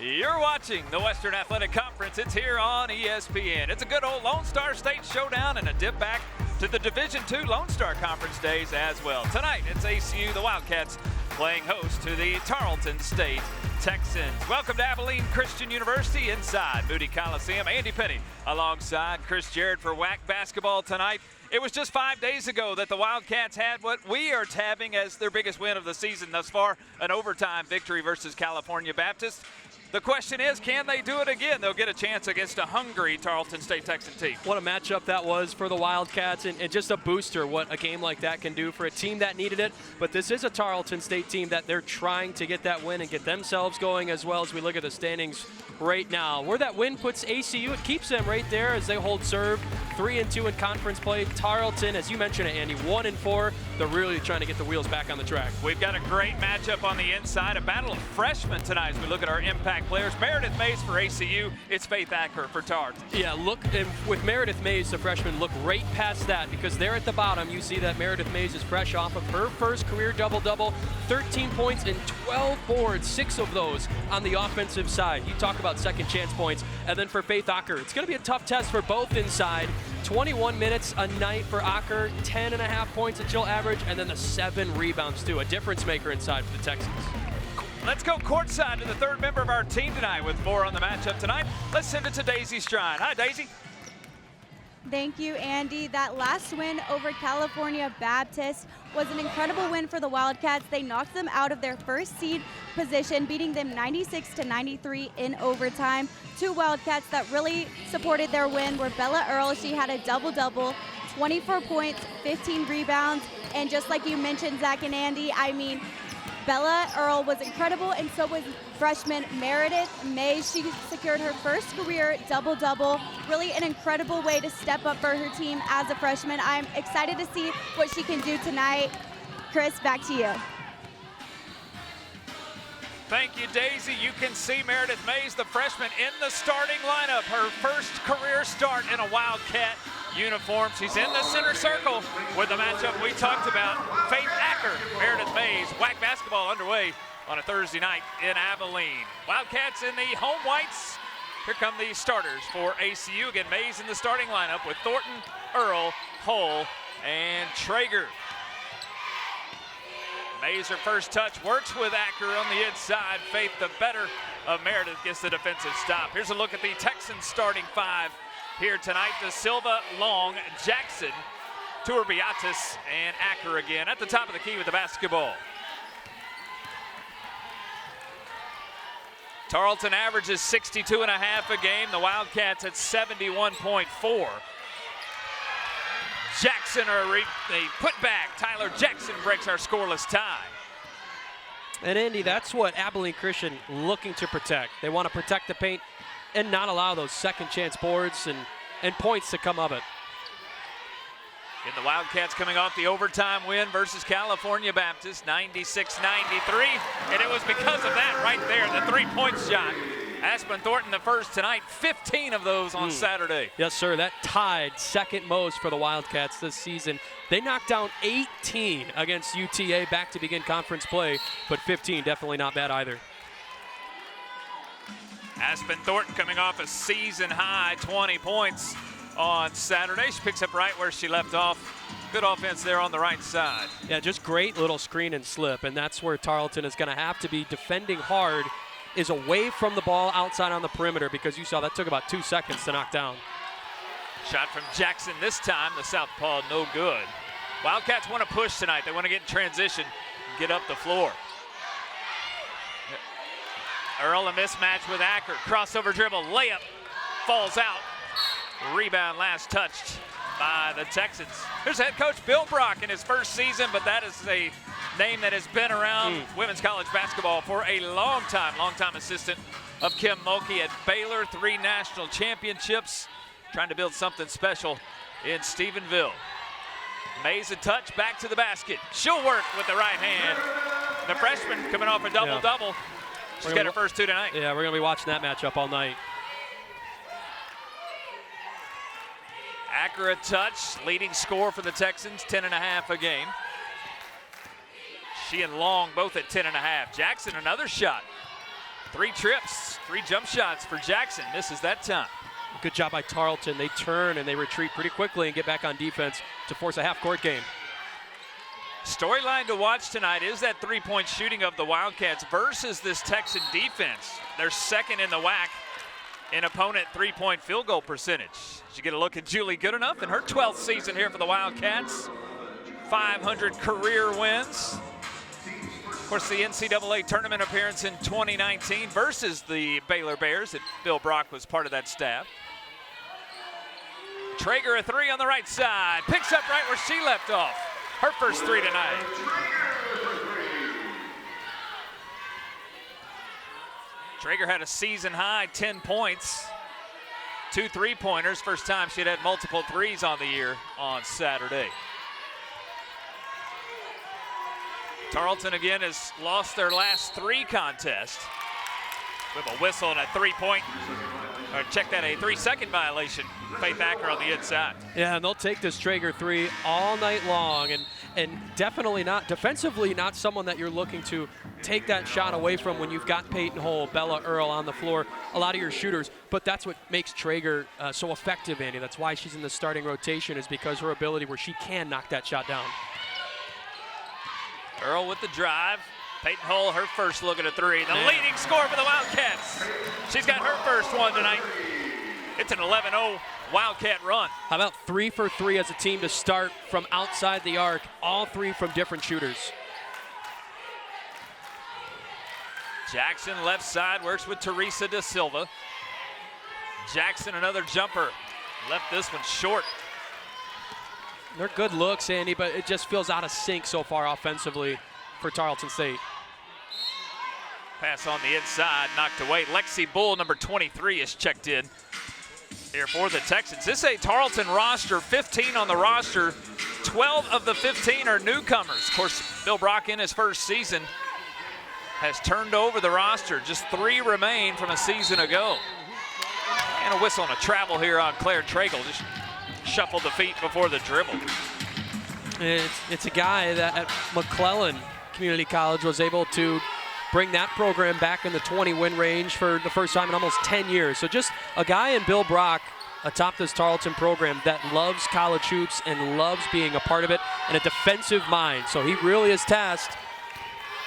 You're watching the Western Athletic Conference. It's here on ESPN. It's a good old Lone Star State showdown and a dip back to the Division II Lone Star Conference days as well. Tonight, it's ACU, the Wildcats, playing host to the Tarleton State Texans. Welcome to Abilene Christian University inside Moody Coliseum. Andy Penny alongside Chris Jarrett for WAC basketball tonight. It was just 5 days ago that the Wildcats had what we are tabbing as their biggest win of the season thus far, an overtime victory versus California Baptist. The question is, can they do it again? They'll get a chance against a hungry Tarleton State Texan team. What a matchup that was for the Wildcats, and just a booster what a game like that can do for a team that needed it. But this is a Tarleton State team that they're trying to get that win and get themselves going as well as we look at the standings right now. Where that win puts ACU, it keeps them right there as they hold serve. 3-2 in conference play. Tarleton, as you mentioned it, Andy, 1-4. They're really trying to get the wheels back on the track. We've got a great matchup on the inside, a battle of freshmen tonight as we look at our impact players. Meredith Mays for ACU, it's Faith Acker for Tarleton. Yeah, look, with Meredith Mays, the freshman, look right past that because there at the bottom, you see that Meredith Mays is fresh off of her first career double-double, 13 points and 12 boards, 6 of those on the offensive side. You talk about second chance points. And then for Faith Acker, it's going to be a tough test for both inside. 21 minutes a night for Acker, 10.5 points that she'll average, and then the 7 rebounds too. A difference maker inside for the Texans. Let's go courtside to the third member of our team tonight with 4 on the matchup tonight. Let's send it to Daisy Strine. Hi, Daisy. Thank you, Andy. That last win over California Baptist was an incredible win for the Wildcats. They knocked them out of their first seed position, beating them 96-93 in overtime. 2 Wildcats that really supported their win were Bella Earl. She had a double-double, 24 points, 15 rebounds, and just like you mentioned, Zach and Andy, I mean, Bella Earl was incredible, and so was freshman Meredith Mays. She secured her first career double-double. Really an incredible way to step up for her team as a freshman. I'm excited to see what she can do tonight. Chris, back to you. Thank you, Daisy. You can see Meredith Mays, the freshman, in the starting lineup. Her first career start in a Wildcat uniform. She's in the center circle with the matchup we talked about. Faith Acker, Meredith Mays, WAC basketball underway on a Thursday night in Abilene. Wildcats in the home whites. Here come the starters for ACU. Again, Mays in the starting lineup with Thornton, Earl, Hull, and Traeger. Mays, her first touch, works with Acker on the inside. Faith, the better of Meredith, gets the defensive stop. Here's a look at the Texans starting 5 here tonight. De Silva, Long, Jackson, Turbiatis, and Acker again at the top of the key with the basketball. Tarleton averages 62.5 a game. The Wildcats at 71.4. Jackson, they put back. Tyler Jackson breaks our scoreless tie. And Andy, that's what Abilene Christian looking to protect. They want to protect the paint and not allow those second chance boards and points to come of it. And the Wildcats coming off the overtime win versus California Baptist, 96-93. And it was because of that right there, the 3-point shot. Aspen Thornton the first tonight, 15 of those on Saturday. Yes, sir. That tied second most for the Wildcats this season. They knocked down 18 against UTA back to begin conference play, but 15 definitely not bad either. Aspen Thornton coming off a season high 20 points on Saturday. She picks up right where she left off. Good offense there on the right side. Yeah, just great little screen and slip, and that's where Tarleton is going to have to be defending hard, is away from the ball outside on the perimeter, because you saw that took about 2 seconds to knock down. Shot from Jackson this time, the southpaw no good. Wildcats want to push tonight. They want to get in transition, get up the floor. Earl a mismatch with Acker. Crossover dribble, layup, falls out. Rebound last touched by the Texans. Here's head coach Bill Brock in his first season, but that is a name that has been around women's college basketball for a long time assistant of Kim Mulkey at Baylor, 3 national championships, trying to build something special in Stephenville. Mays a touch, back to the basket. She'll work with the right hand. The freshman coming off a double-double. She's got her first 2 tonight. Yeah, we're going to be watching that matchup all night. Acker a touch, leading score for the Texans, 10.5 a game. She and Long both at 10.5. Jackson another shot. 3 trips, 3 jump shots for Jackson. Misses that time. Good job by Tarleton. They turn and they retreat pretty quickly and get back on defense to force a half-court game. Storyline to watch tonight is that 3-point shooting of the Wildcats versus this Texan defense. They're second in the WAC in opponent 3-point field goal percentage. As you get a look at Julie Goodenough in her 12th season here for the Wildcats. 500 career wins. Of course, the NCAA tournament appearance in 2019 versus the Baylor Bears, that Bill Brock was part of that staff. Traeger a 3 on the right side. Picks up right where she left off. Her first 3 tonight. Traeger had a season high 10 points, 2 3-pointers. First time she'd had multiple threes on the year on Saturday. Tarleton again has lost their last 3 contests with a whistle and a 3-point, or check that, a 3-second violation. Faith Acker on the inside. Yeah, and they'll take this Traeger 3 all night long, and definitely not, defensively not someone that you're looking to take that shot away from when you've got Peyton Hull, Bella Earl on the floor, a lot of your shooters, but that's what makes Traeger so effective, Andy. That's why she's in the starting rotation, is because her ability where she can knock that shot down. Earl with the drive. Peyton Hull, her first look at a 3. The leading scorer for the Wildcats. She's got her first one tonight. It's an 11-0 Wildcat run. How about 3 for 3 as a team to start from outside the arc, all 3 from different shooters. Jackson left side works with Teresa Da Silva. Jackson another jumper. Left this one short. They're good looks, Andy, but it just feels out of sync so far offensively for Tarleton State. Pass on the inside, knocked away. Lexi Bull, number 23, is checked in here for the Texans. This is a Tarleton roster, 15 on the roster. 12 of the 15 are newcomers. Of course, Bill Brock in his first season has turned over the roster. Just 3 remain from a season ago. And a whistle and a travel here on Claire Traeger. Just shuffled the feet before the dribble. It's a guy that at McClellan Community College was able to bring that program back in the 20-win range for the first time in almost 10 years. So just a guy in Bill Brock atop this Tarleton program that loves college hoops and loves being a part of it, and a defensive mind. So he really is tasked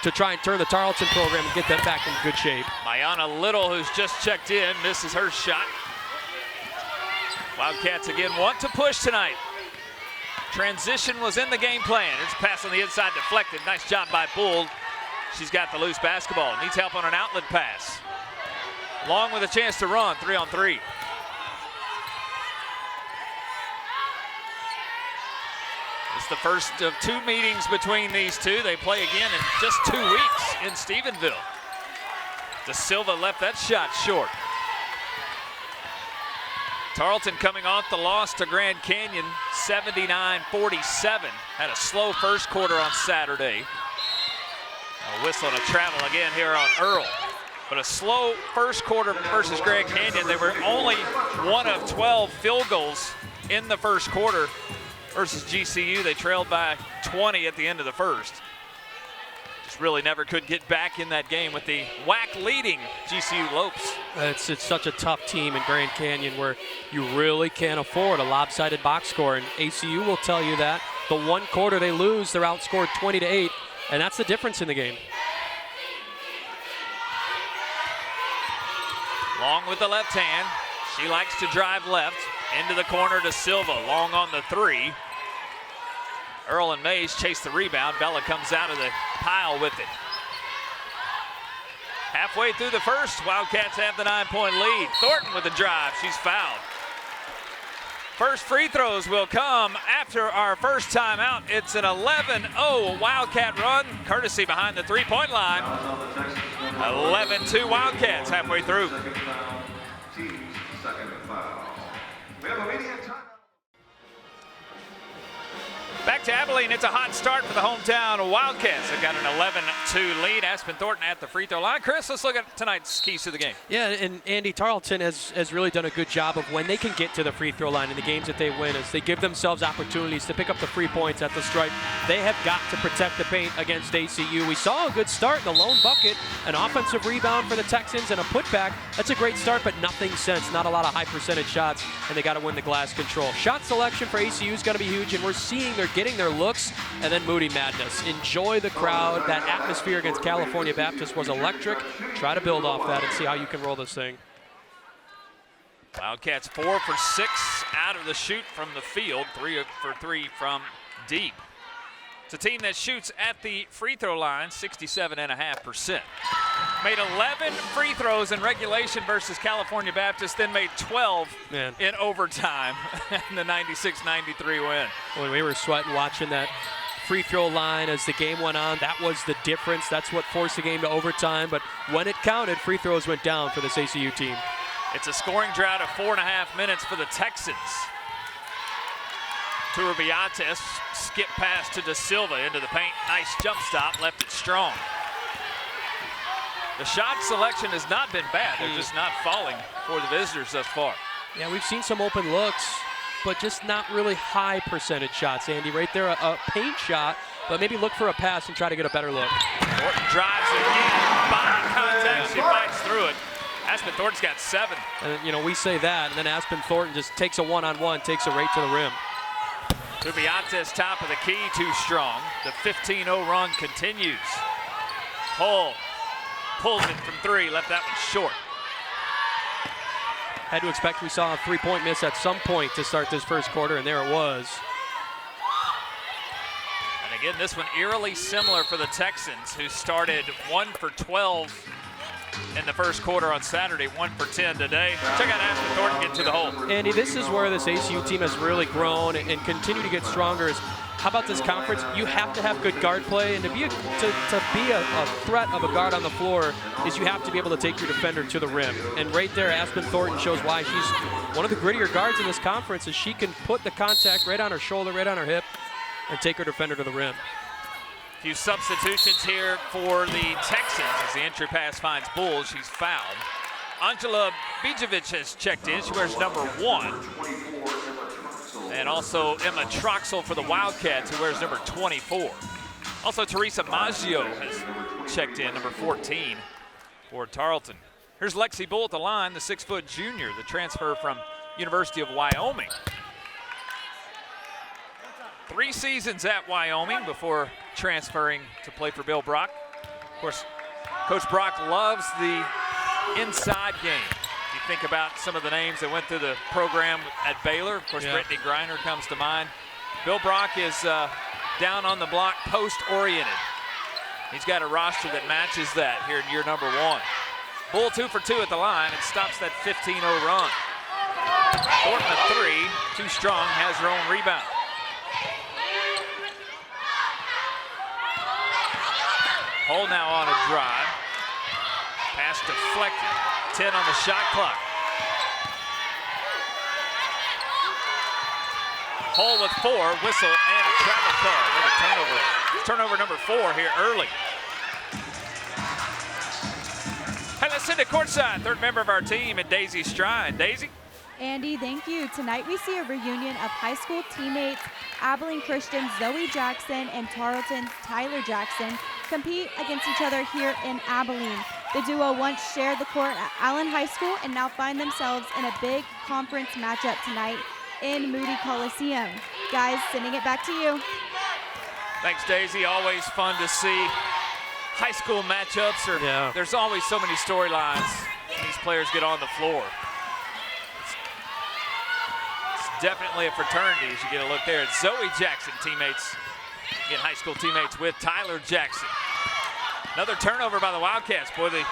to try and turn the Tarleton program and get them back in good shape. Mayana Little, who's just checked in, misses her shot. Wildcats again want to push tonight. Transition was in the game plan. It's a pass on the inside, deflected. Nice job by Bull. She's got the loose basketball. Needs help on an outlet pass. Long with a chance to run, 3-on-3. It's the first of 2 meetings between these two. They play again in just 2 weeks in Stephenville. Da Silva left that shot short. Tarleton coming off the loss to Grand Canyon, 79-47. Had a slow first quarter on Saturday. A whistle and a travel again here on Earl. But a slow first quarter versus Grand Canyon. They were only 1 of 12 field goals in the first quarter versus GCU. They trailed by 20 at the end of the first. Just really never could get back in that game with the WAC leading GCU Lopes. It's such a tough team in Grand Canyon where you really can't afford a lopsided box score, and ACU will tell you that. The 1 quarter they lose, they're outscored 20-8, and that's the difference in the game. Long with the left hand. She likes to drive left. Into the corner to Silva. Long on the 3. Earl and Mays chase the rebound. Bella comes out of the pile with it. Halfway through the first, Wildcats have the 9-point lead. Thornton with the drive. She's fouled. First free throws will come after our first timeout. It's an 11-0 Wildcat run, courtesy behind the 3-point line. 11-2 Wildcats halfway through. Back back to Abilene. It's a hot start for the hometown Wildcats. They've got an 11-2 lead. Aspen Thornton at the free throw line. Chris, let's look at tonight's keys to the game. Yeah, and Andy, Tarleton has really done a good job of when they can get to the free throw line in the games that they win, as they give themselves opportunities to pick up the 3 points at the stripe. They have got to protect the paint against ACU. We saw a good start in the lone bucket, an offensive rebound for the Texans, and a putback. That's a great start, but nothing since. Not a lot of high percentage shots, and they got to win the glass control. Shot selection for ACU is going to be huge, and we're seeing they're getting their looks, and then Moody Madness. Enjoy the crowd. That atmosphere against California Baptist was electric. Try to build off that and see how you can roll this thing. Wildcats 4 for 6 out of the shoot from the field, 3 for 3 from deep. It's a team that shoots at the free throw line 67.5%. Made 11 free throws in regulation versus California Baptist, then made 12 in overtime in the 96-93 win. When we were sweating watching that free throw line as the game went on, that was the difference. That's what forced the game to overtime, but when it counted, free throws went down for this ACU team. It's a scoring drought of 4.5 minutes for the Texans. Turbiates skip pass to Da Silva into the paint. Nice jump stop, left it strong. The shot selection has not been bad. They're just not falling for the visitors thus far. Yeah, we've seen some open looks, but just not really high percentage shots, Andy. Right there, a paint shot, but maybe look for a pass and try to get a better look. Thornton drives again, body contact, she fights through it. Aspen Thornton's got 7. And, you know, we say that, and then Aspen Thornton just takes a one-on-one, takes it right to the rim. Turbiates top of the key, too strong. The 15-0 run continues. Hull pulls it from 3, left that one short. Had to expect we saw a 3-point miss at some point to start this first quarter, and there it was. And again, this one eerily similar for the Texans, who started 1 for 12 in the first quarter on Saturday, 1 for 10 today. Check out Aspen Thornton get to the hole. Andy, this is where this ACU team has really grown and continue to get stronger. How about this conference? You have to have good guard play, and to be a threat of a guard on the floor is you have to be able to take your defender to the rim. And right there, Aspen Thornton shows why she's one of the grittier guards in this conference, is she can put the contact right on her shoulder, right on her hip, and take her defender to the rim. Few substitutions here for the Texans as the entry pass finds Bull. She's fouled. Angela Bijevic has checked in. She wears number 1. And also Emma Troxel for the Wildcats, who wears number 24. Also Teresa Maggio has checked in, number 14 for Tarleton. Here's Lexi Bull at the line, the 6-foot junior, the transfer from University of Wyoming. 3 seasons at Wyoming before transferring to play for Bill Brock. Of course, Coach Brock loves the inside game. You think about some of the names that went through the program at Baylor. Of course, Brittany Griner comes to mind. Bill Brock is down on the block, post-oriented. He's got a roster that matches that here in year number 1. Bull 2 for 2 at the line and stops that 15-0 run. Thornton a 3, too strong, has her own rebound. Hull now on a drive. Pass deflected. 10 on the shot clock. Hull with 4, whistle and a travel call. Another turnover. Turnover number 4 here early. Hey, let's send it courtside. Third member of our team at Daisy Strine. Daisy? Andy, thank you. Tonight we see a reunion of high school teammates Abilene Christian's Zoe Jackson and Tarleton's Tyler Jackson compete against each other here in Abilene. The duo once shared the court at Allen High School and now find themselves in a big conference matchup tonight in Moody Coliseum. Guys, sending it back to you. Thanks, Daisy. Always fun to see high school matchups. There's always so many storylines when these players get on the floor. Definitely a fraternity as you get a look there at Zoe Jackson, teammates, again, high school teammates with Tyler Jackson. Another turnover by the Wildcats. Boy, the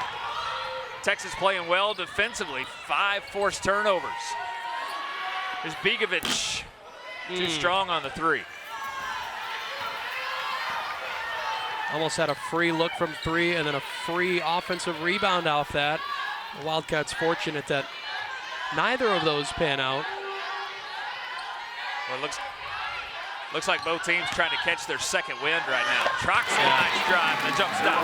Texas playing well defensively. 5 forced turnovers. There's Bijevic, too strong on the 3. Almost had a free look from 3 and then a free offensive rebound off that. The Wildcats fortunate that neither of those pan out. Well, it looks Looks like both teams trying to catch their second wind right now. Troxel, nice drive and a jump stop.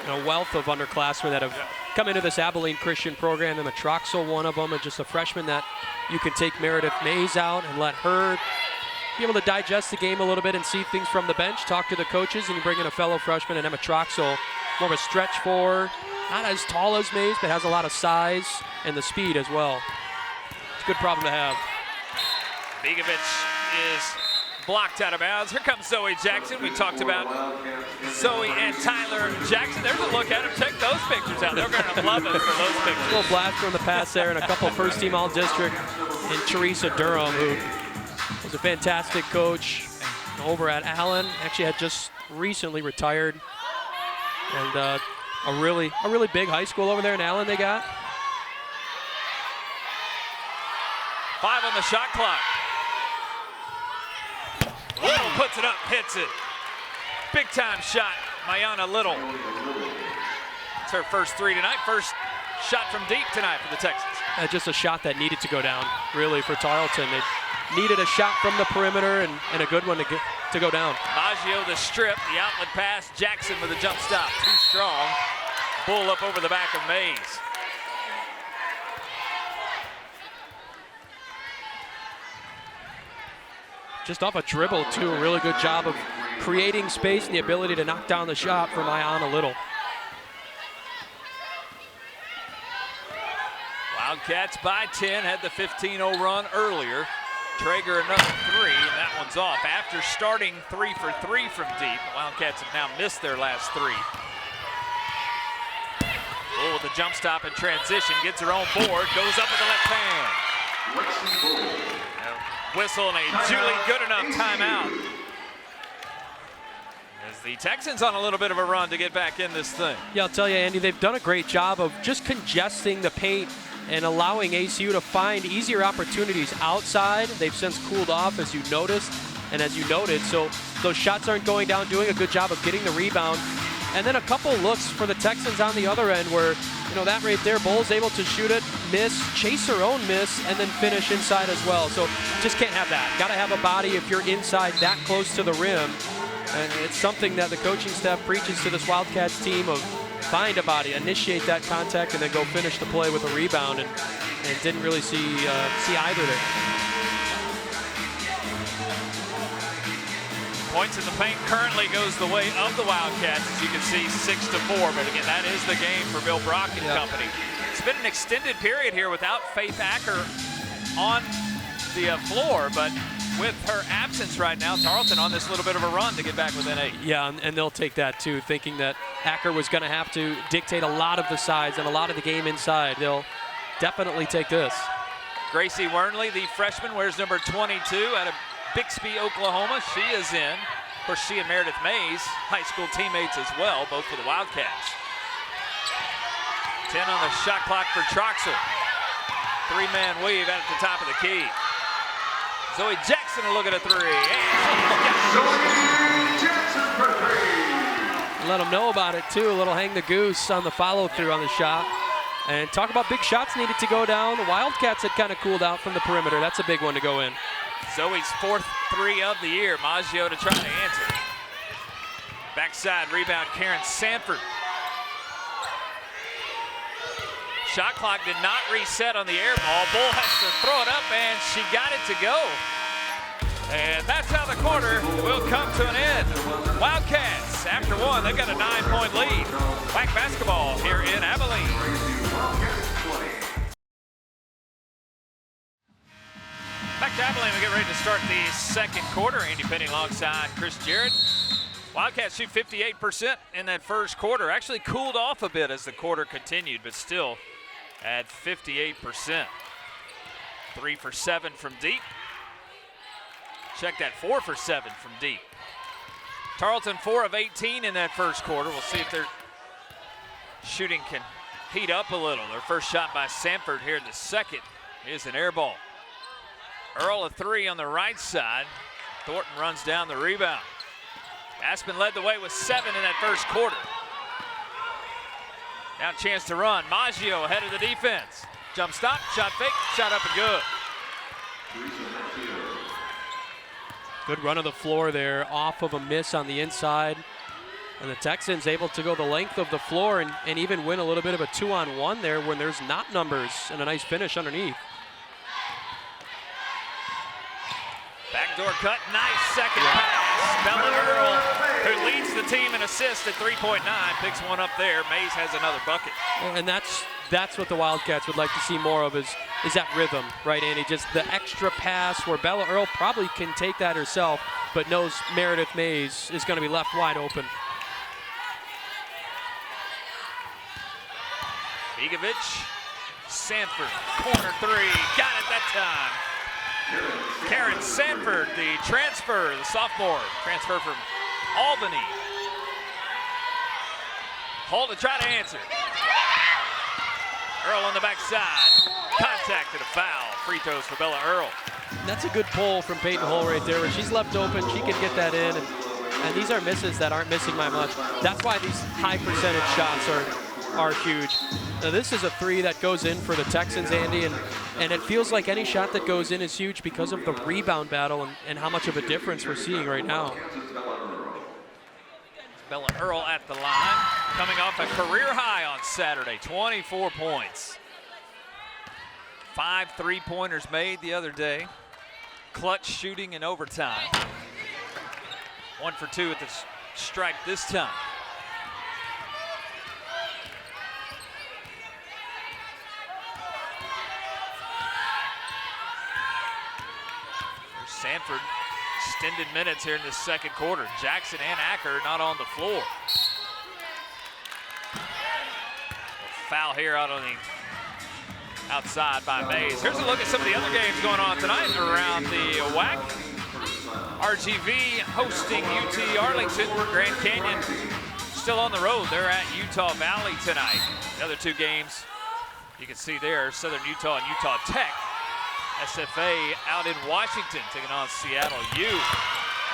A wealth of underclassmen that have come into this Abilene Christian program. And Troxel, one of them, and just a freshman that you can take Meredith Mays out and let her be able to digest the game a little bit and see things from the bench, talk to the coaches, and you bring in a fellow freshman and Emma Troxel, more of a stretch four, not as tall as Mays, but has a lot of size and the speed as well. It's a good problem to have. Begovic is blocked out of bounds. Here comes Zoe Jackson. We talked about Zoe and Tyler Jackson. There's a look at them. Check those pictures out. They're going to love it for those pictures. A little blast from the pass there, and a couple first-team All-District in Teresa Durham, who was a fantastic coach over at Allen. Actually had just recently retired. And a really big high school over there in Allen they got. 5 on the shot clock. Little puts it up, hits it. Big time shot, Mayana Little. It's her first 3 tonight. First shot from deep tonight for the Texans. Just a shot that needed to go down, really, for Tarleton. They needed a shot from the perimeter and a good one to go down. Maggio the strip, the outlet pass. Jackson with a jump stop, too strong. Bull up over the back of Mays. Just off a dribble, too. A really good job of creating space and the ability to knock down the shot for Mayana Little. Wildcats by 10, had the 15-0 run earlier. Traeger another 3, and that one's off. After starting 3 for 3 from deep, the Wildcats have now missed their last 3. Bull with a jump stop in transition, gets her own board, goes up with the left hand. Whistle and a Julie good enough timeout. As the Texans on a little bit of a run to get back in this thing. Yeah, I'll tell you, Andy, they've done a great job of just congesting the paint and allowing ACU to find easier opportunities outside. They've since cooled off, as you noticed and as you noted, so those shots aren't going down, doing a good job of getting the rebound. And then a couple looks for the Texans on the other end where, you know, that right there, Bull's able to shoot it, miss, chase her own miss, and then finish inside as well. So just can't have that. Got to have a body if you're inside that close to the rim. And it's something that the coaching staff preaches to this Wildcats team of find a body, initiate that contact, and then go finish the play with a rebound. And didn't really see either there. Points in the paint currently goes the way of the Wildcats, as you can see, 6-4. But again, that is the game for Bill Brock and company. It's been an extended period here without Faith Acker on the floor, but with her absence right now, Tarleton on this little bit of a run to get back within 8. Yeah, and they'll take that too, thinking that Acker was going to have to dictate a lot of the sides and a lot of the game inside. They'll definitely take this. Gracie Wernley, the freshman, wears number 22 out of Bixby, Oklahoma. She is in. Of course, she and Meredith Mays, high school teammates as well, both for the Wildcats. 10 on the shot clock for Troxel. 3-man weave out at the top of the key. Zoe Jackson will look at a 3. Let them know about it too. A little hang the goose on the follow through on the shot. And talk about big shots needed to go down. The Wildcats had kind of cooled out from the perimeter. That's a big one to go in. Zoe's 4th 3 of the year. Maggio to try to answer. Backside rebound, Karen Sanford. Shot clock did not reset on the air ball. Bull has to throw it up, and she got it to go. And that's how the quarter will come to an end. Wildcats, after 1, they've got a 9-point lead. WAC basketball here in Abilene. Back to Abilene, we get ready to start the second quarter. Andy Penny alongside Chris Jarrett. Wildcats shoot 58% in that first quarter. Actually cooled off a bit as the quarter continued, but still at 58%. 3 for 7 from deep. Check that, 4 for 7 from deep. Tarleton 4 of 18 in that first quarter. We'll see if their shooting can heat up a little. Their first shot by Sanford here in the second is an air ball. Earl a 3 on the right side. Thornton runs down the rebound. Aspen led the way with 7 in that first quarter. Now a chance to run. Maggio ahead of the defense. Jump stop, shot fake, shot up and good. Good run of the floor there, off of a miss on the inside. And the Texans able to go the length of the floor and even win a little bit of a 2-on-1 there when there's not numbers, and a nice finish underneath. Backdoor cut, nice second pass. Bella Earl, who leads the team in assists at 3.9, picks one up there. Mays has another bucket. And that's what the Wildcats would like to see more of is that rhythm, right, Andy? Just the extra pass where Bella Earl probably can take that herself, but knows Meredith Mays is going to be left wide open. Begovic, Sanford, corner three, got it that time. Karen Sanford, the transfer, the sophomore, transfer from Albany. Hold to try to answer. Earl on the backside, contact and a foul. Free throws for Bella Earl. That's a good pull from Peyton Hull right there. When she's left open, she can get that in. And these are misses that aren't missing by much. That's why these high percentage shots are huge. Now this is a three that goes in for the Texans, Andy, and it feels like any shot that goes in is huge because of the rebound battle and how much of a difference we're seeing right now. Bella Earl at the line, coming off a career high on Saturday, 24 points. 5 3-pointers made the other day. Clutch shooting in overtime. 1 for 2 at the stripe this time. There's Sanford. Extended minutes here in the second quarter. Jackson and Acker not on the floor. A foul here out on the outside by Mays. Here's a look at some of the other games going on tonight around the WAC. RGV hosting UT Arlington. Grand Canyon still on the road. They're at Utah Valley tonight. The other two games you can see there, Southern Utah and Utah Tech. SFA out in Washington taking on Seattle U.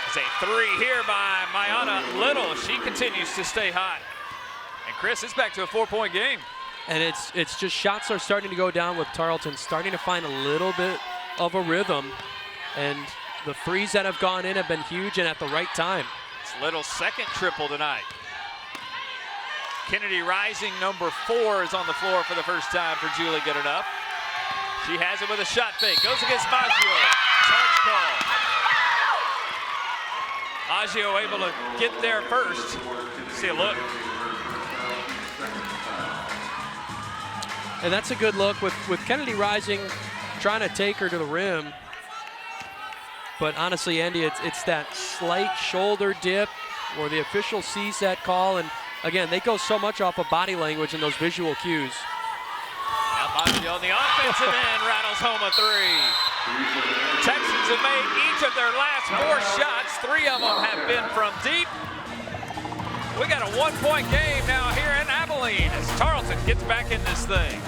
It's a three here by Mayana Little. She continues to stay hot. And Chris, it's back to a 4-point game. And it's just shots are starting to go down with Tarleton, starting to find a little bit of a rhythm. And the threes that have gone in have been huge and at the right time. It's Little's second triple tonight. Kennedy Rising, number 4, is on the floor for the first time for Julie Good Enough. She has it with a shot fake. Goes against Maggio. Charge call. Maggio able to get there first. See a look. And that's a good look with Kennedy Rising trying to take her to the rim. But honestly, Andy, it's that slight shoulder dip where the official sees that call. And again, they go so much off of body language and those visual cues. Maggio on the offensive end rattles home a 3. Texans have made each of their last 4 shots. 3 of them have been from deep. We got a 1-point game now here in Abilene as Tarleton gets back in this thing.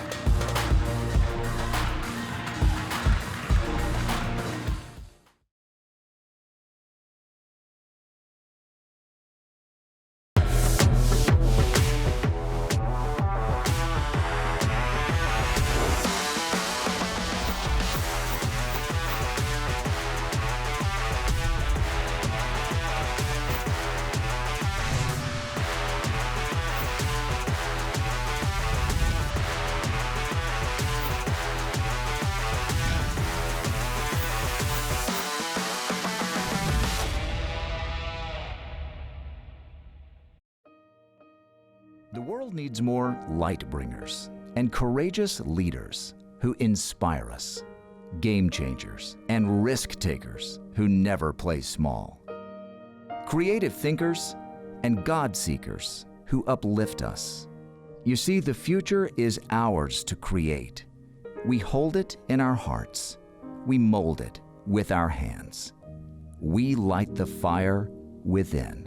The world needs more light bringers and courageous leaders who inspire us, game changers and risk takers who never play small, creative thinkers and God seekers who uplift us. You see, the future is ours to create. We hold it in our hearts. We mold it with our hands. We light the fire within.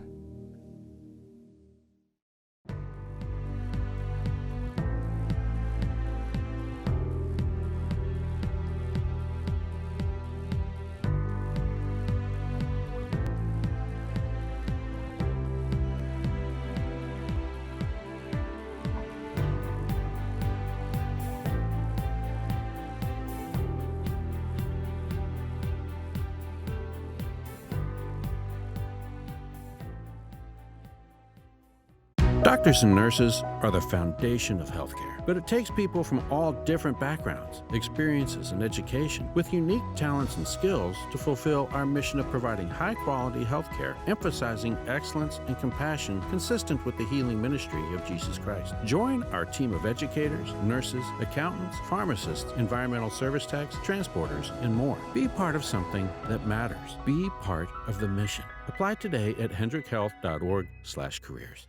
Doctors and nurses are the foundation of healthcare, but it takes people from all different backgrounds, experiences, and education with unique talents and skills to fulfill our mission of providing high-quality healthcare, emphasizing excellence and compassion consistent with the healing ministry of Jesus Christ. Join our team of educators, nurses, accountants, pharmacists, environmental service techs, transporters, and more. Be part of something that matters. Be part of the mission. Apply today at hendrickhealth.org/careers.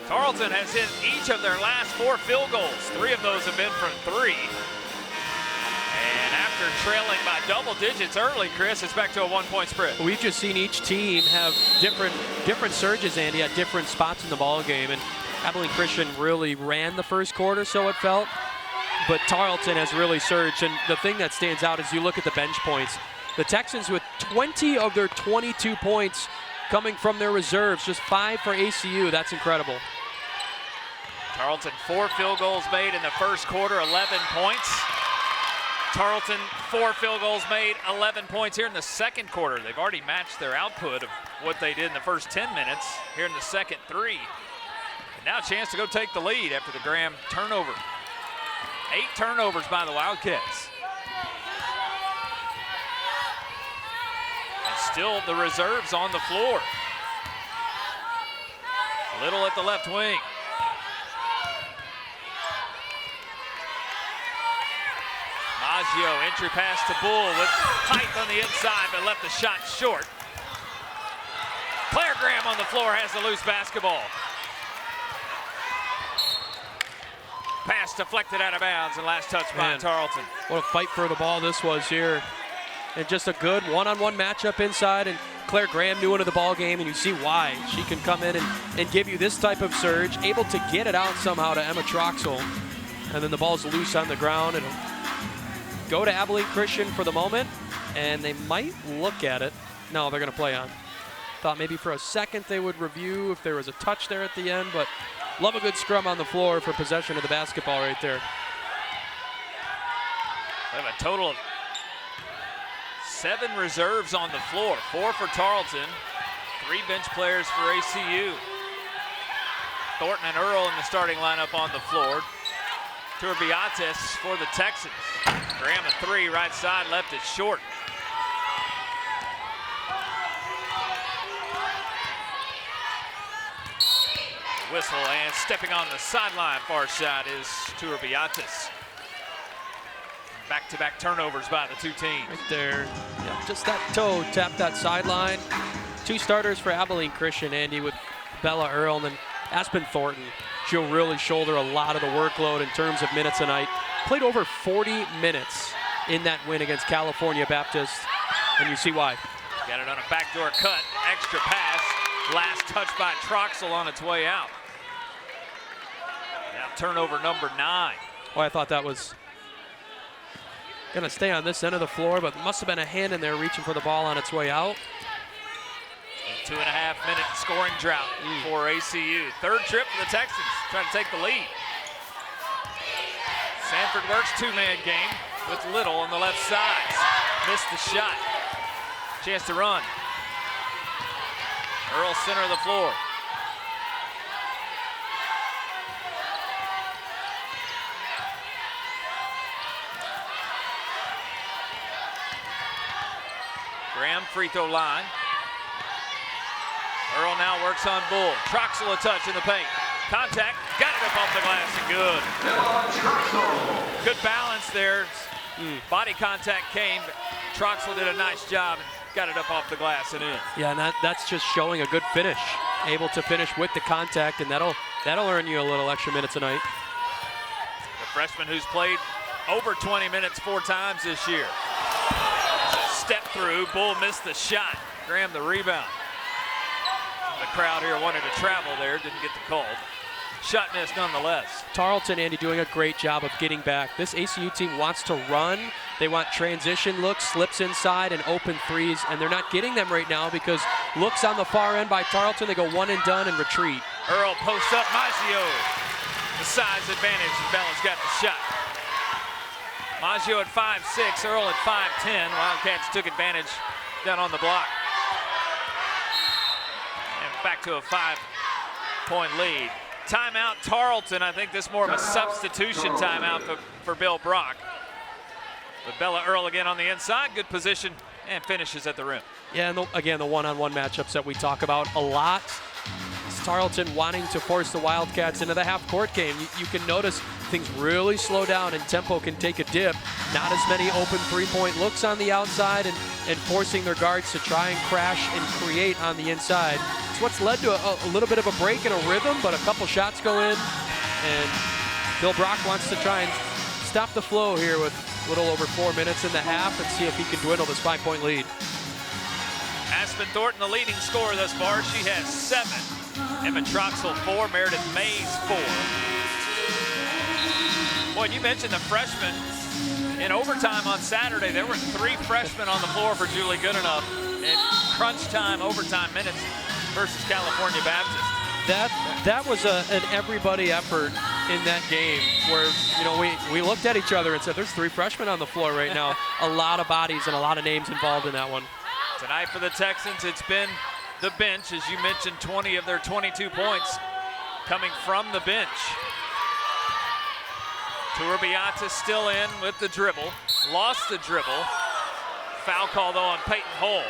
Tarleton has hit each of their last 4 field goals. 3 of those have been from 3. And after trailing by double digits early, Chris, it's back to a 1-point spread. We've just seen each team have different surges, Andy, at different spots in the ball game. And Abilene Christian really ran the first quarter, so it felt. But Tarleton has really surged. And the thing that stands out is you look at the bench points. The Texans with 20 of their 22 points coming from their reserves, just 5 for ACU. That's incredible. Tarleton 4 field goals made in the first quarter, 11 points. Tarleton 4 field goals made, 11 points here in the second quarter. They've already matched their output of what they did in the first 10 minutes here in the second 3. And now a chance to go take the lead after the Graham turnover. 8 turnovers by the Wildcats. And still the reserves on the floor. Little at the left wing. Maggio, entry pass to Bull with height on the inside, but left the shot short. Claire Graham on the floor has the loose basketball. Pass deflected out of bounds and last touch by Tarleton. What a fight for the ball this was here. And just a good one-on-one matchup inside, and Claire Graham new into the ball game, and you see why. She can come in and give you this type of surge, able to get it out somehow to Emma Troxel. And then the ball's loose on the ground. It'll go to Abilene Christian for the moment, and they might look at it. No, they're going to play on. Thought maybe for a second they would review if there was a touch there at the end, but love a good scrum on the floor for possession of the basketball right there. We have a total of 7 reserves on the floor. 4 for Tarleton, 3 bench players for ACU. Thornton and Earl in the starting lineup on the floor. Turbiatis for the Texans. Graham a 3, right side, left it short. Whistle, and stepping on the sideline far side is Turbiatis. Back-to-back turnovers by the 2 teams. Right there, yeah, just that toe tapped that sideline. 2 starters for Abilene Christian, Andy, with Bella Earl and then Aspen Thornton. She'll really shoulder a lot of the workload in terms of minutes tonight. Played over 40 minutes in that win against California Baptist, and you see why. Got it on a backdoor cut, extra pass. Last touch by Troxel on its way out. Now turnover number 9. Oh, I thought that was going to stay on this end of the floor, but must have been a hand in there reaching for the ball on its way out. 2.5-minute scoring drought for ACU. 3rd trip for the Texans, trying to take the lead. Sanford works 2-man game with Little on the left side. Missed the shot. Chance to run. Earl center of the floor. Graham free throw line. Earl now works on Bull. Troxel a touch in the paint. Contact, got it up off the glass and good. Good balance there. Body contact came, but Troxel did a nice job and got it up off the glass and in. Yeah, and that's just showing a good finish. Able to finish with the contact, and that'll earn you a little extra minute tonight. The freshman who's played over 20 minutes 4 times this year. Step through, Bull missed the shot. Graham the rebound. The crowd here wanted to travel there, didn't get the call. Shot missed nonetheless. Tarleton, Andy, doing a great job of getting back. This ACU team wants to run. They want transition looks, slips inside, and open threes, and they're not getting them right now because looks on the far end by Tarleton. They go one and done and retreat. Earl posts up Maggio. The size advantage, and Bella's got the shot. Maggio at 5'6", Earl at 5'10". Wildcats took advantage down on the block. And back to a 5-point lead. Timeout Tarleton. I think this more of a substitution timeout for Bill Brock. But Bella Earl again on the inside, good position, and finishes at the rim. Yeah, and again, the one-on-one matchups that we talk about a lot. It's Tarleton wanting to force the Wildcats into the half-court game. You can notice things really slow down and tempo can take a dip. Not as many open three-point looks on the outside and forcing their guards to try and crash and create on the inside. It's what's led to a little bit of a break in a rhythm, but a couple shots go in, and Bill Brock wants to try and stop the flow here with a little over 4 minutes in the half and see if he can dwindle this 5-point lead. Aspen Thornton, the leading scorer thus far. She has 7. Emma Troxel 4, Meredith Mays 4. Boy, you mentioned the freshmen. In overtime on Saturday, there were 3 freshmen on the floor for Julie Goodenough in crunch time, overtime minutes versus California Baptist. That was an everybody effort in that game where, you know, we looked at each other and said, there's 3 freshmen on the floor right now. A lot of bodies and a lot of names involved in that one. Tonight for the Texans, it's been the bench. As you mentioned, 20 of their 22 points coming from the bench. Turbiata still in with the dribble. Lost the dribble. Foul call, though, on Peyton Hull.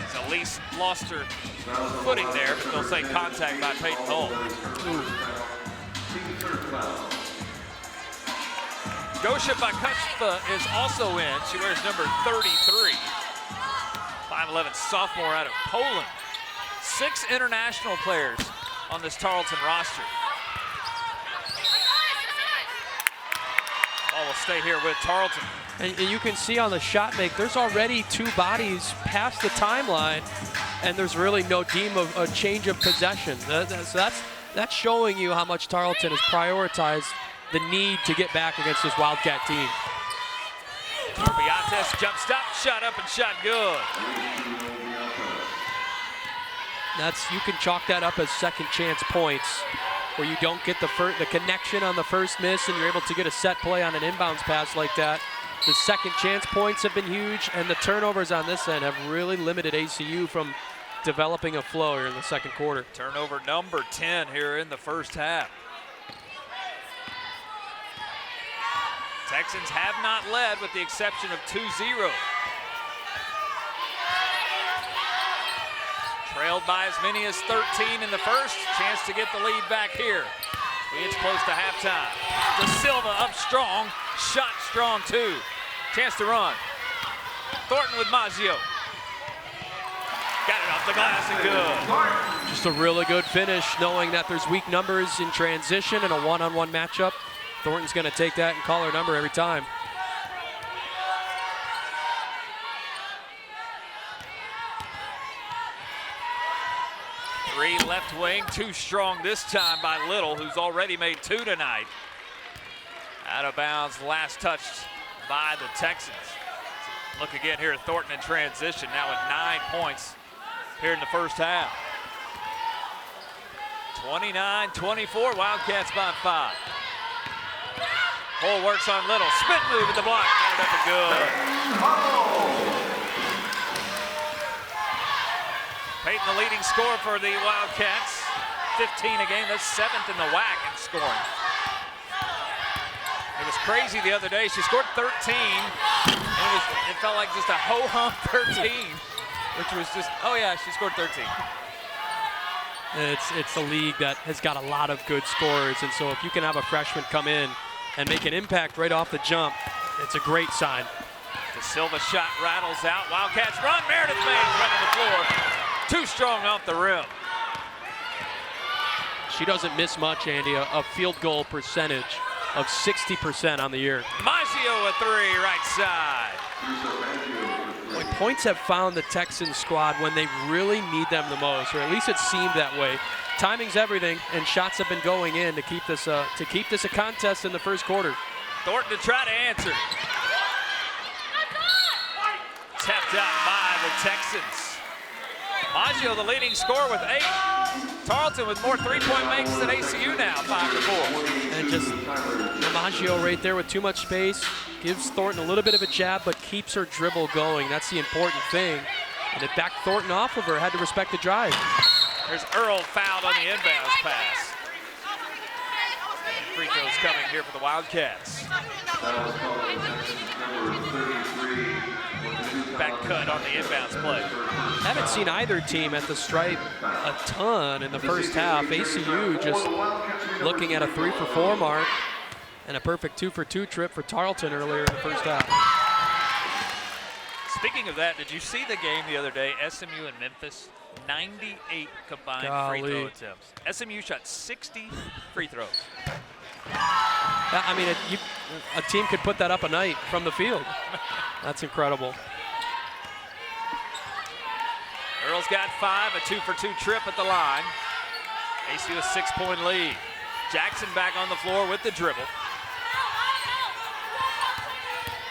As Elise lost her footing there, but they'll say contact by Peyton Hull. Gosha Bakushva is also in. She wears number 33. 5'11" sophomore out of Poland. 6 international players on this Tarleton roster. Ball will stay here with Tarleton. And you can see on the shot make, there's already 2 bodies past the timeline, and there's really no deem of a change of possession. So that's showing you how much Tarleton has prioritized the need to get back against this Wildcat team. Turbiates jump stop, shot up and shot good. You can chalk that up as second chance points, where you don't get the connection on the first miss and you're able to get a set play on an inbounds pass like that. The second chance points have been huge, and the turnovers on this end have really limited ACU from developing a flow here in the second quarter. Turnover number 10 here in the first half. Texans have not led with the exception of 2-0. Trailed by as many as 13 in the first. Chance to get the lead back here. It's close to halftime. De Silva up strong. Shot strong too. Chance to run. Thornton with Maggio. Got it off the glass and good. Just a really good finish, knowing that there's weak numbers in transition and a one-on-one matchup. Thornton's going to take that and call her number every time. Three left wing, too strong this time by Little, who's already made 2 tonight. Out of bounds, last touched by the Texans. Look again here at Thornton in transition, now at 9 points here in the first half. 29-24, Wildcats by 5. Hull works on Little, spin move at the block, got it up and good. Peyton, the leading scorer for the Wildcats. 15 a game, that's 7th in the WAC in scoring. It was crazy the other day. She scored 13, and it felt like just a ho-hum 13, which was just, oh yeah, she scored 13. It's a league that has got a lot of good scorers, and so if you can have a freshman come in and make an impact right off the jump, it's a great sign. The Silva shot rattles out. Wildcats run. Meredith Mays running the floor. Too strong off the rim. She doesn't miss much, Andy. A field goal percentage of 60% on the year. Maggio a 3, right side. Boy, points have found the Texans squad when they really need them the most, or at least it seemed that way. Timing's everything, and shots have been going in to keep this a contest in the first quarter. Thornton to try to answer. Tapped out by the Texans. Maggio, the leading scorer with 8. Tarleton with more 3-point makes than ACU now, 5-4. And just Maggio right there with too much space, gives Thornton a little bit of a jab, but keeps her dribble going. That's the important thing. And it backed Thornton off of her, had to respect the drive. There's Earl fouled on the inbounds pass. Free throws coming here for the Wildcats. Back cut on the inbounds play. Haven't seen either team at the stripe a ton in the first half. ACU just looking at a 3-for-4 mark and a perfect 2-for-2 trip for Tarleton earlier in the first half. Speaking of that, did you see the game the other day? SMU and Memphis, 98 combined free throw attempts. SMU shot 60 free throws. I mean, a team could put that up a night from the field. That's incredible. Earl's got 5, a 2-for-2 trip at the line. ACU a 6-point lead. Jackson back on the floor with the dribble.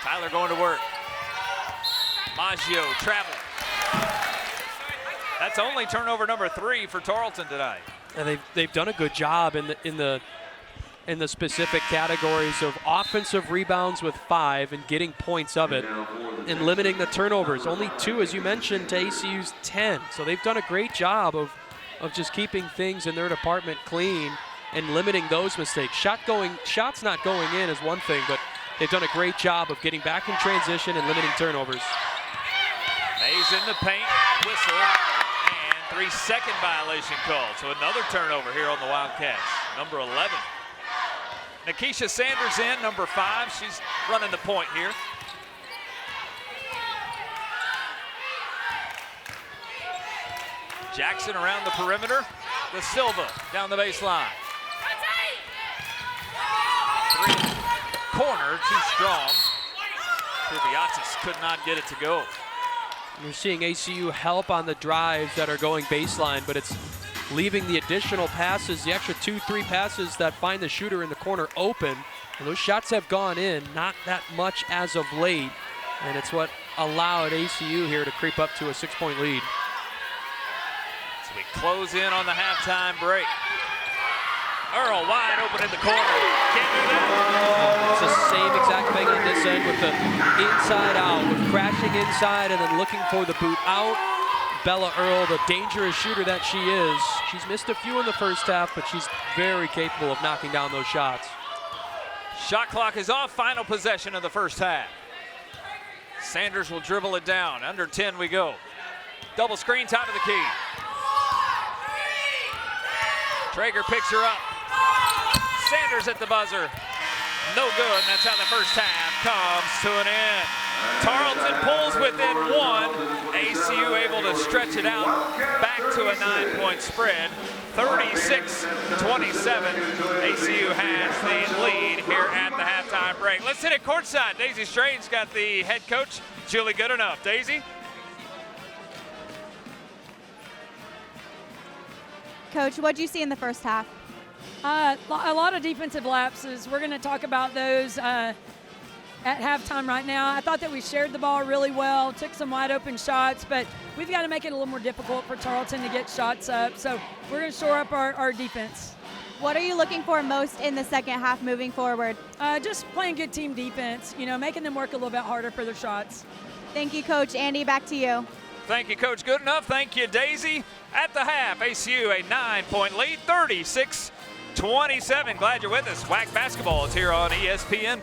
Tyler going to work. Maggio traveling. That's only turnover number 3 for Tarleton tonight. And they've done a good job in the specific categories of offensive rebounds with 5 and getting points of it, and limiting the turnovers. Only 2, as you mentioned, to ACU's 10. So they've done a great job of just keeping things in their department clean and limiting those mistakes. Shots not going in is one thing, but they've done a great job of getting back in transition and limiting turnovers. Mays in the paint, whistle, and 3-second violation called. So another turnover here on the Wildcats. Number 11. Nikisha Sanders in, number 5. She's running the point here. Jackson around the perimeter. The Silva down the baseline. 3 corner, too strong. Kurbiatis could not get it to go. You're seeing ACU help on the drives that are going baseline, but it's leaving the additional passes, the extra 2-3 passes that find the shooter in the corner open. And those shots have gone in, not that much as of late. And it's what allowed ACU here to creep up to a 6-point lead. So we close in on the halftime break. Earl wide open in the corner. Can't do that. It's the same exact thing on this end with the inside out, with crashing inside and then looking for the boot out. Bella Earl, the dangerous shooter that she is. She's missed a few in the first half, but she's very capable of knocking down those shots. Shot clock is off. Final possession of the first half. Sanders will dribble it down. Under 10 we go. Double screen, top of the key. Traeger picks her up. Sanders at the buzzer. No good, and that's how the first half comes to an end. Tarleton pulls within 1. ACU able to stretch it out back to a 9-point spread. 36-27. ACU has the lead here at the halftime break. Let's hit it courtside. Daisy Strain's got the head coach, Julie Goodenough. Daisy? Coach, what did you see in the first half? A lot of defensive lapses. We're going to talk about those at halftime right now. I thought that we shared the ball really well, took some wide open shots, but we've got to make it a little more difficult for Tarleton to get shots up. So we're going to shore up our defense. What are you looking for most in the second half moving forward? Just playing good team defense, making them work a little bit harder for their shots. Thank you, Coach. Andy, back to you. Thank you, Coach Goodenough. Thank you, Daisy. At the half, ACU a 9-point lead, 36-27. Glad you're with us. WAC basketball is here on ESPN+.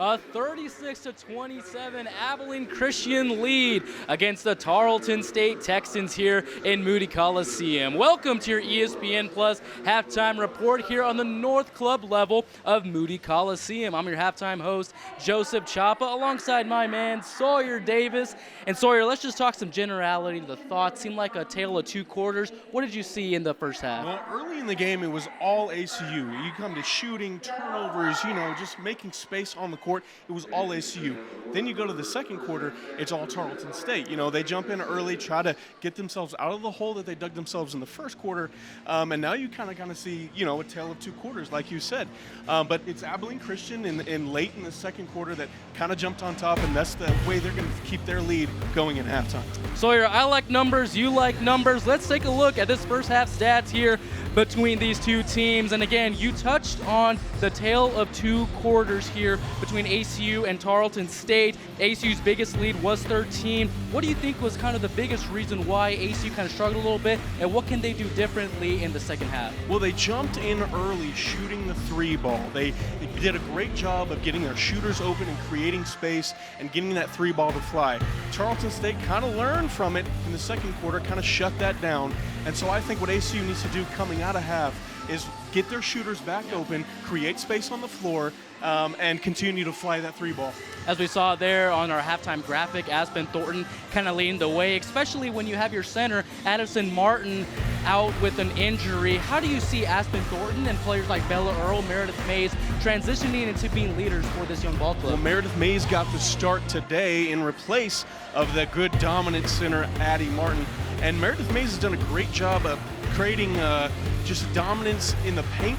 A 36-27 Abilene Christian lead against the Tarleton State Texans here in Moody Coliseum. Welcome to your ESPN Plus halftime report here on the North Club level of Moody Coliseum. I'm your halftime host, Joseph Chapa, alongside my man, Sawyer Davis. And Sawyer, let's just talk some generality. The thoughts seemed like a tale of two quarters. What did you see in the first half? Well, early in the game, it was all ACU. You come to shooting, turnovers, just making space on the court. It was all ACU. Then you go to the second quarter, it's all Tarleton State. They jump in early, try to get themselves out of the hole that they dug themselves in the first quarter. And now you kind of see, a tale of two quarters, like you said. But it's Abilene Christian in late in the second quarter that kind of jumped on top, and that's the way they're going to keep their lead going in halftime. Sawyer, I like numbers, you like numbers. Let's take a look at this first half stats here between these two teams. And again, you touched on the tale of two quarters here between ACU and Tarleton State. ACU's biggest lead was 13. What do you think was kind of the biggest reason why ACU kind of struggled a little bit, and what can they do differently in the second half? Well, they jumped in early shooting the three ball. They did a great job of getting their shooters open and creating space and getting that three ball to fly. Tarleton State kind of learned from it in the second quarter, kind of shut that down. And so I think what ACU needs to do coming out of half is get their shooters back open, create space on the floor, and continue to fly that three ball. As we saw there on our halftime graphic, Aspen Thornton kind of leading the way, especially when you have your center, Addison Martin, out with an injury. How do you see Aspen Thornton and players like Bella Earl, Meredith Mays transitioning into being leaders for this young ball club? Well, Meredith Mays got the start today in replace of the good dominant center, Addie Martin. And Meredith Mays has done a great job of creating just dominance in the paint.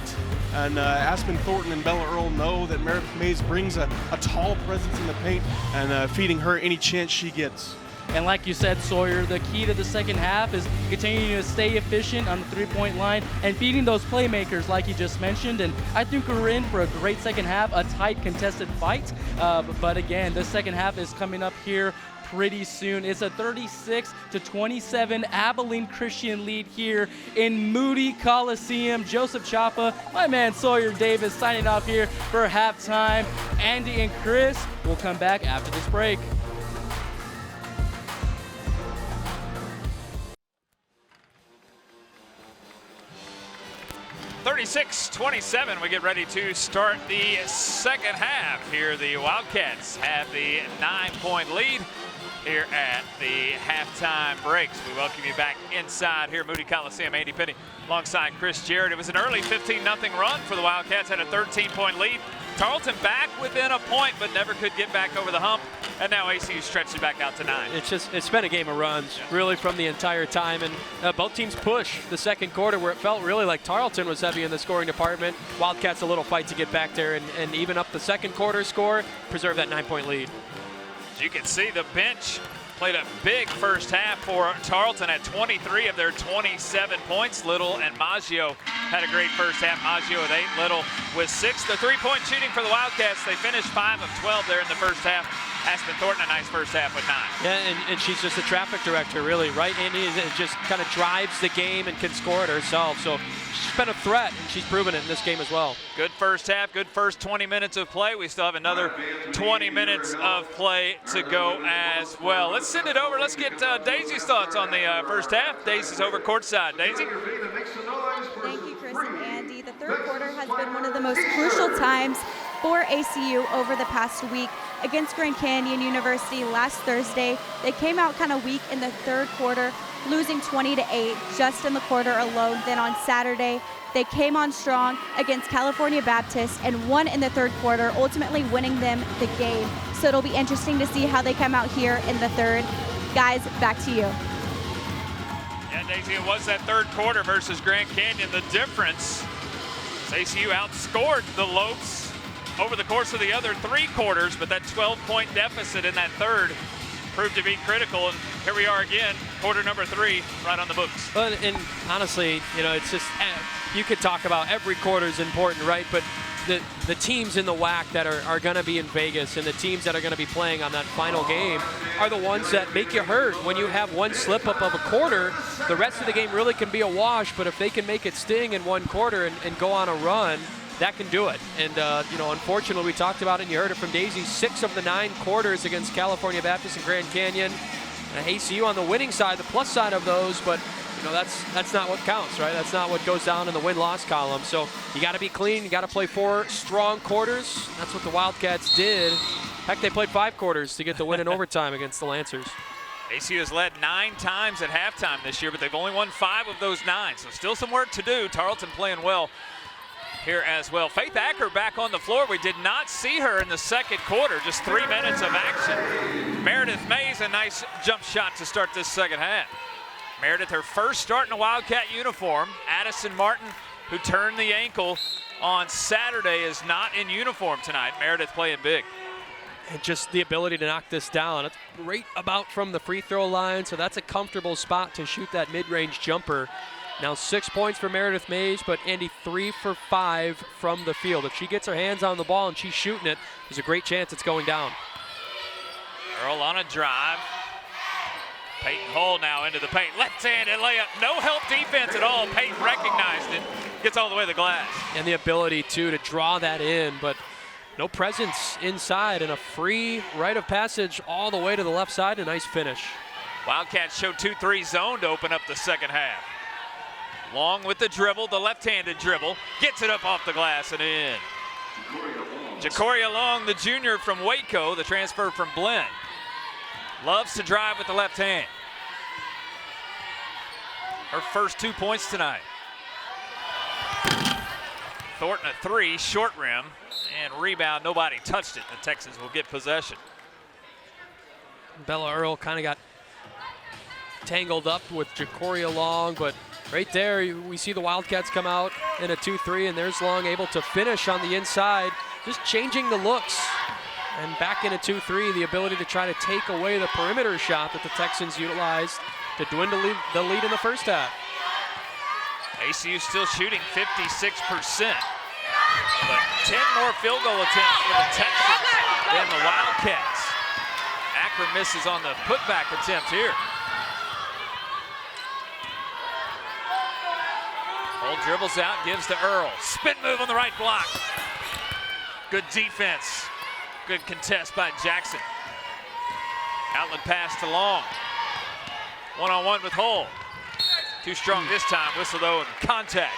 And Aspen Thornton and Bella Earl know that Meredith Mays brings a tall presence in the paint and feeding her any chance she gets. And like you said, Sawyer, the key to the second half is continuing to stay efficient on the three-point line and beating those playmakers like you just mentioned. And I think we're in for a great second half, a tight contested fight. But again, the second half is coming up here pretty soon. It's a 36-27 Abilene Christian lead here in Moody Coliseum. Joseph Chapa, my man Sawyer Davis signing off here for halftime. Andy and Chris will come back after this break. (36-27). We get ready to start the second half here. The Wildcats have the 9-point lead here at the halftime breaks. We welcome you back inside here at Moody Coliseum. Andy Penny alongside Chris Jarrett. It was an early 15-0 run for the Wildcats, had a 13-point lead. Tarleton back within a point, but never could get back over the hump. And now ACU stretched it back out to 9. It's been a game of runs, really, from the entire time. And both teams push the second quarter where it felt really like Tarleton was heavy in the scoring department. Wildcats a little fight to get back there and even up the second quarter score, preserve that 9-point lead. As you can see, the bench played a big first half for Tarleton at 23 of their 27 points. Little and Maggio had a great first half. Maggio with 8, Little with 6. The three-point shooting for the Wildcats, they finished 5 of 12 there in the first half. Aspen Thornton, a nice first half with 9. Yeah, and she's just a traffic director, really, right, Andy? It just kind of drives the game and can score it herself. So she's been a threat, and she's proven it in this game as well. Good first half, good first 20 minutes of play. We still have another 20 minutes of play to go as well. Let's send it over. Let's get Daisy's thoughts on the first half. Daisy's over courtside. Daisy? Thank you, Chris and Andy. The third quarter has been one of the most crucial times for ACU over the past week. Against Grand Canyon University last Thursday, they came out kind of weak in the third quarter, losing 20-8 just in the quarter alone. Then on Saturday, they came on strong against California Baptist and won in the third quarter, ultimately winning them the game. So it'll be interesting to see how they come out here in the third. Guys, back to you. Yeah, Daisy, it was that third quarter versus Grand Canyon. The difference is ACU outscored the Lopes over the course of the other 3 quarters, but that 12-point deficit in that third proved to be critical. And here we are again, quarter number 3, right on the books. Well, and honestly, you know, it's just, you could talk about every quarter is important, right? But the teams in the WAC that are going to be in Vegas and the teams that are going to be playing on that final game are the ones that make you hurt. When you have one slip up of a quarter, the rest of the game really can be a wash, but if they can make it sting in one quarter and go on a run, that can do it. And, you know, unfortunately, we talked about it and you heard it from Daisy, 6 of the 9 quarters against California Baptist and Grand Canyon. ACU on the winning side, the plus side of those, but, you know, that's not what counts, right? That's not what goes down in the win-loss column. So you got to be clean. You got to play 4 strong quarters. That's what the Wildcats did. Heck, they played 5 quarters to get the win in overtime against the Lancers. ACU has led 9 times at halftime this year, but they've only won 5 of those 9. So still some work to do. Tarleton playing well here as well. Faith Acker back on the floor. We did not see her in the second quarter. Just 3 minutes of action. Meredith Mays, a nice jump shot to start this second half. Meredith, her first start in a Wildcat uniform. Addison Martin, who turned the ankle on Saturday, is not in uniform tonight. Meredith playing big. And just the ability to knock this down. It's great about from the free throw line, so that's a comfortable spot to shoot that mid-range jumper. Now 6 points for Meredith Mays, but Andy 3 for 5 from the field. If she gets her hands on the ball and she's shooting it, there's a great chance it's going down. Earl on a drive. Peyton Hull now into the paint. Left-handed layup. No help defense at all. Peyton recognized it. Gets all the way to the glass. And the ability, too, to draw that in, but no presence inside, and a free rite of passage all the way to the left side. A nice finish. Wildcats show 2-3 zone to open up the second half. Long with the dribble, the left-handed dribble. Gets it up off the glass and in. Jacoria Long, the junior from Waco, the transfer from Blinn. Loves to drive with the left hand. Her first 2 points tonight. Thornton a 3, short rim, and rebound. Nobody touched it. The Texans will get possession. Bella Earl kind of got tangled up with Jacoria Long, but right there we see the Wildcats come out in a 2-3, and there's Long able to finish on the inside, just changing the looks. And back in a 2-3, the ability to try to take away the perimeter shot that the Texans utilized to dwindle the lead in the first half. ACU still shooting 56%, but 10 more field goal attempts for the Texans than the Wildcats. Akron misses on the putback attempt here. Hull dribbles out, gives to Earl. Spin move on the right block. Good defense. Good contest by Jackson. Outlet pass to Long. One-on-one with Hull. Too strong this time. Whistle though, and contact.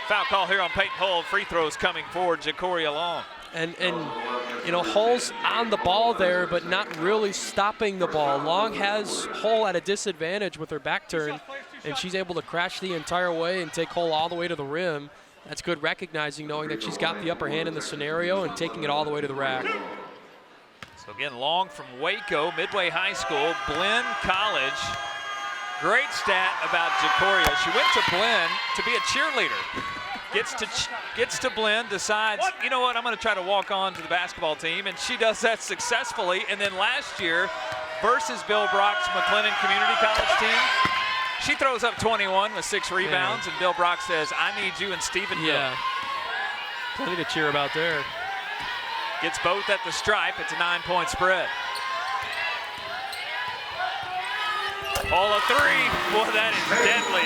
Foul call here on Peyton Hull. Free throws coming forward. Jacoria Long. And you know, Hull's on the ball there, but not really stopping the ball. Long has Hull at a disadvantage with her back turn, and she's able to crash the entire way and take Hull all the way to the rim. That's good recognizing, knowing that she's got the upper hand in the scenario and taking it all the way to the rack. So again, Long from Waco, Midway High School, Blinn College. Great stat about Jacoria. She went to Blinn to be a cheerleader. Gets to Blinn, decides, you know what, I'm going to try to walk on to the basketball team, and she does that successfully. And then last year, versus Bill Brock's McLennan Community College team, she throws up 21 with 6 rebounds, and Bill Brock says, I need you in Stephenville. Yeah, plenty to cheer about there. Gets both at the stripe. It's a 9-point spread. All a 3. Boy, that is deadly.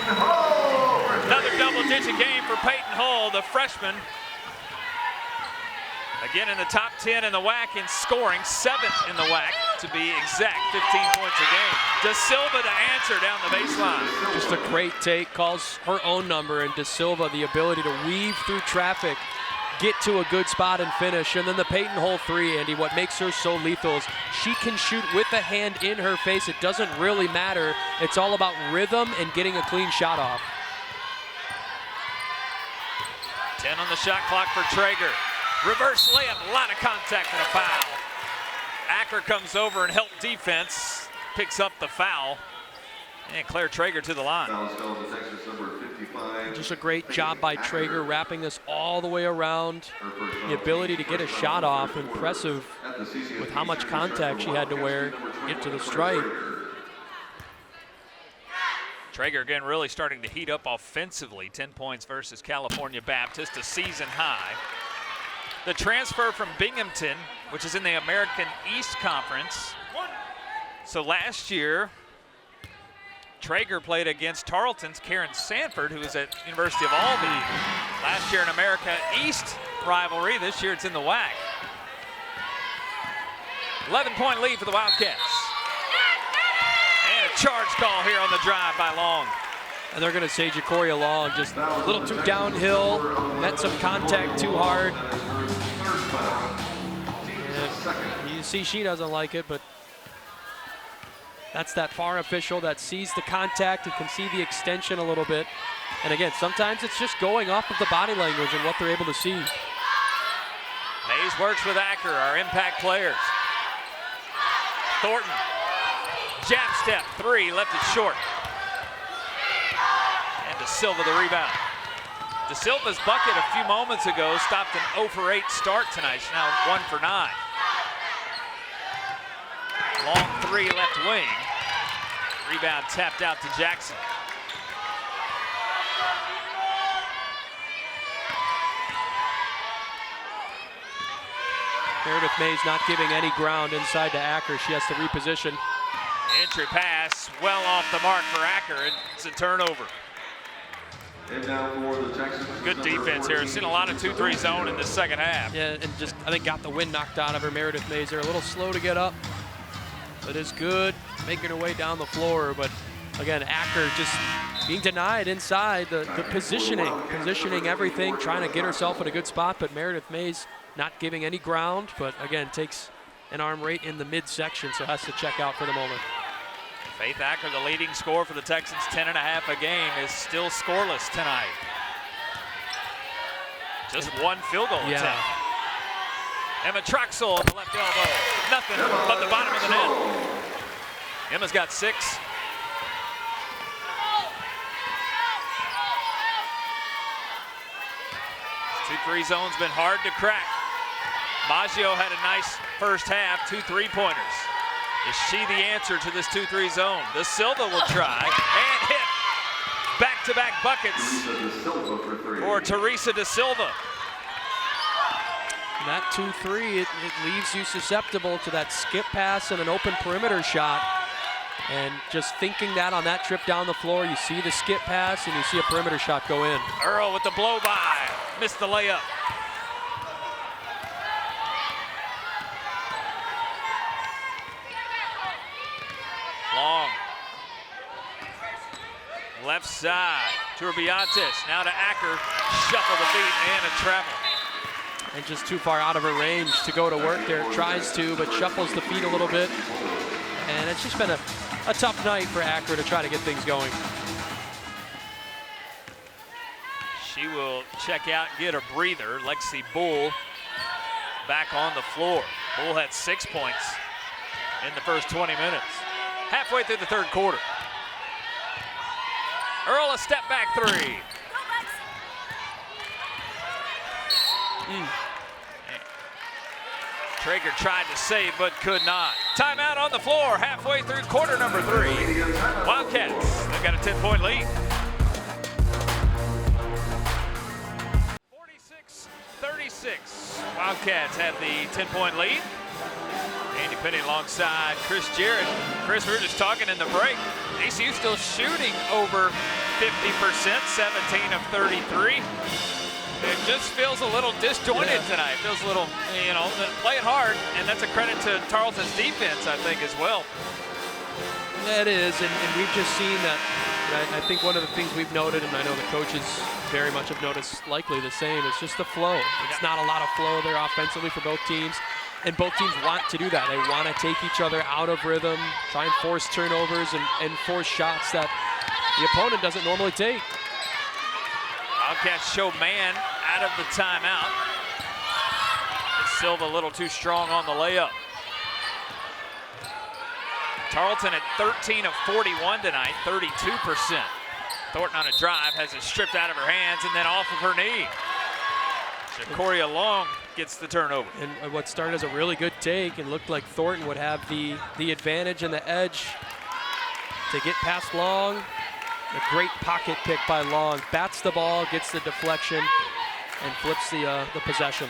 Another double-digit game for Peyton Hull, the freshman. Again in the top 10 in the WAC in scoring, 7th in the WAC to be exact, 15 points a game. De Silva to answer down the baseline. Just a great take, calls her own number, and De Silva the ability to weave through traffic, get to a good spot and finish. And then the Peyton Hull 3, Andy, what makes her so lethal is she can shoot with the hand in her face. It doesn't really matter. It's all about rhythm and getting a clean shot off. 10 on the shot clock for Traeger. Reverse layup, a lot of contact and a foul. Acker comes over and helped defense, picks up the foul. And Claire Traeger to the line. Just a great job by Traeger, wrapping this all the way around. The ability to get a shot off, impressive with how much contact she had to wear to get to the stripe. Traeger again really starting to heat up offensively. 10 points versus California Baptist, a season high. The transfer from Binghamton, which is in the American East Conference. So last year, Traeger played against Tarleton's Karen Sanford, who is at University of Albany. Last year in America East rivalry. This year it's in the WAC. 11-point lead for the Wildcats. And a charge call here on the drive by Long. And they're going to say Jacoria Long just a little too downhill, met some contact too hard. And you see she doesn't like it, but that's that FAR official that sees the contact and can see the extension a little bit. And again, sometimes it's just going off of the body language and what they're able to see. Mays works with Acker, our impact players. Thornton, jab step, 3, left it short. And De Silva the rebound. De Silva's bucket a few moments ago stopped an 0 for 8 start tonight. She's now 1 for 9. Long 3 left wing. Rebound tapped out to Jackson. Meredith Mays not giving any ground inside to Acker. She has to reposition. Entry pass well off the mark for Acker. It's a turnover. Good defense here. I've seen a lot of 2-3 zone in the second half. Yeah, and just I think got the wind knocked out of her. Meredith Mays. They're a little slow to get up, but is good, making her way down the floor. But again, Acker just being denied inside the positioning everything, trying to get herself in a good spot. But Meredith Mays not giving any ground, but again takes an arm right in the midsection, so has to check out for the moment. Faith Acker, the leading scorer for the Texans, 10.5 a game, is still scoreless tonight. Just one field goal attempt. Emma Troxel on the left elbow. Nothing but the bottom of the net. Emma's got 6. This 2-3 zone's been hard to crack. Maggio had a nice first half, 2 3-pointers. Is she the answer to this 2-3 zone? The Silva will try and hit. Back-to-back buckets for Teresa Da Silva. That 2-3, it leaves you susceptible to that skip pass and an open perimeter shot. And just thinking that on that trip down the floor, you see the skip pass and you see a perimeter shot go in. Earl with the blow-by, missed the layup. Long. Left side, Turbiatis, now to Acker, shuffle the feet and a travel. And just too far out of her range to go to work there. Tries to, but shuffles the feet a little bit. And it's just been a tough night for Acker to try to get things going. She will check out and get a breather. Lexi Bull back on the floor. Bull had 6 points in the first 20 minutes. Halfway through the third quarter. Earl, a step back 3. Traeger tried to save but could not. Timeout on the floor halfway through quarter number 3. Wildcats, they've got a 10-point lead. 46-36. Wildcats have the 10-point lead. Andy Penny alongside Chris Jarrett. Chris, we were just talking in the break. ACU still shooting over 50%, 17 of 33. It just feels a little disjointed tonight. Feels a little, play it hard, and that's a credit to Tarleton's defense, I think, as well. Yeah, it is, and we've just seen that. I think one of the things we've noted, and I know the coaches very much have noticed likely the same, is just the flow. It's not a lot of flow there offensively for both teams, and both teams want to do that. They want to take each other out of rhythm, try and force turnovers and force shots that the opponent doesn't normally take. Wildcats show man out of the timeout. Silva a little too strong on the layup. Tarleton at 13 of 41 tonight, 32%. Thornton on a drive, has it stripped out of her hands and then off of her knee. Shakoria Long gets the turnover. And what started as a really good take and looked like Thornton would have the advantage and the edge to get past Long. A great pocket pick by Long. Bats the ball, gets the deflection, and flips the possession.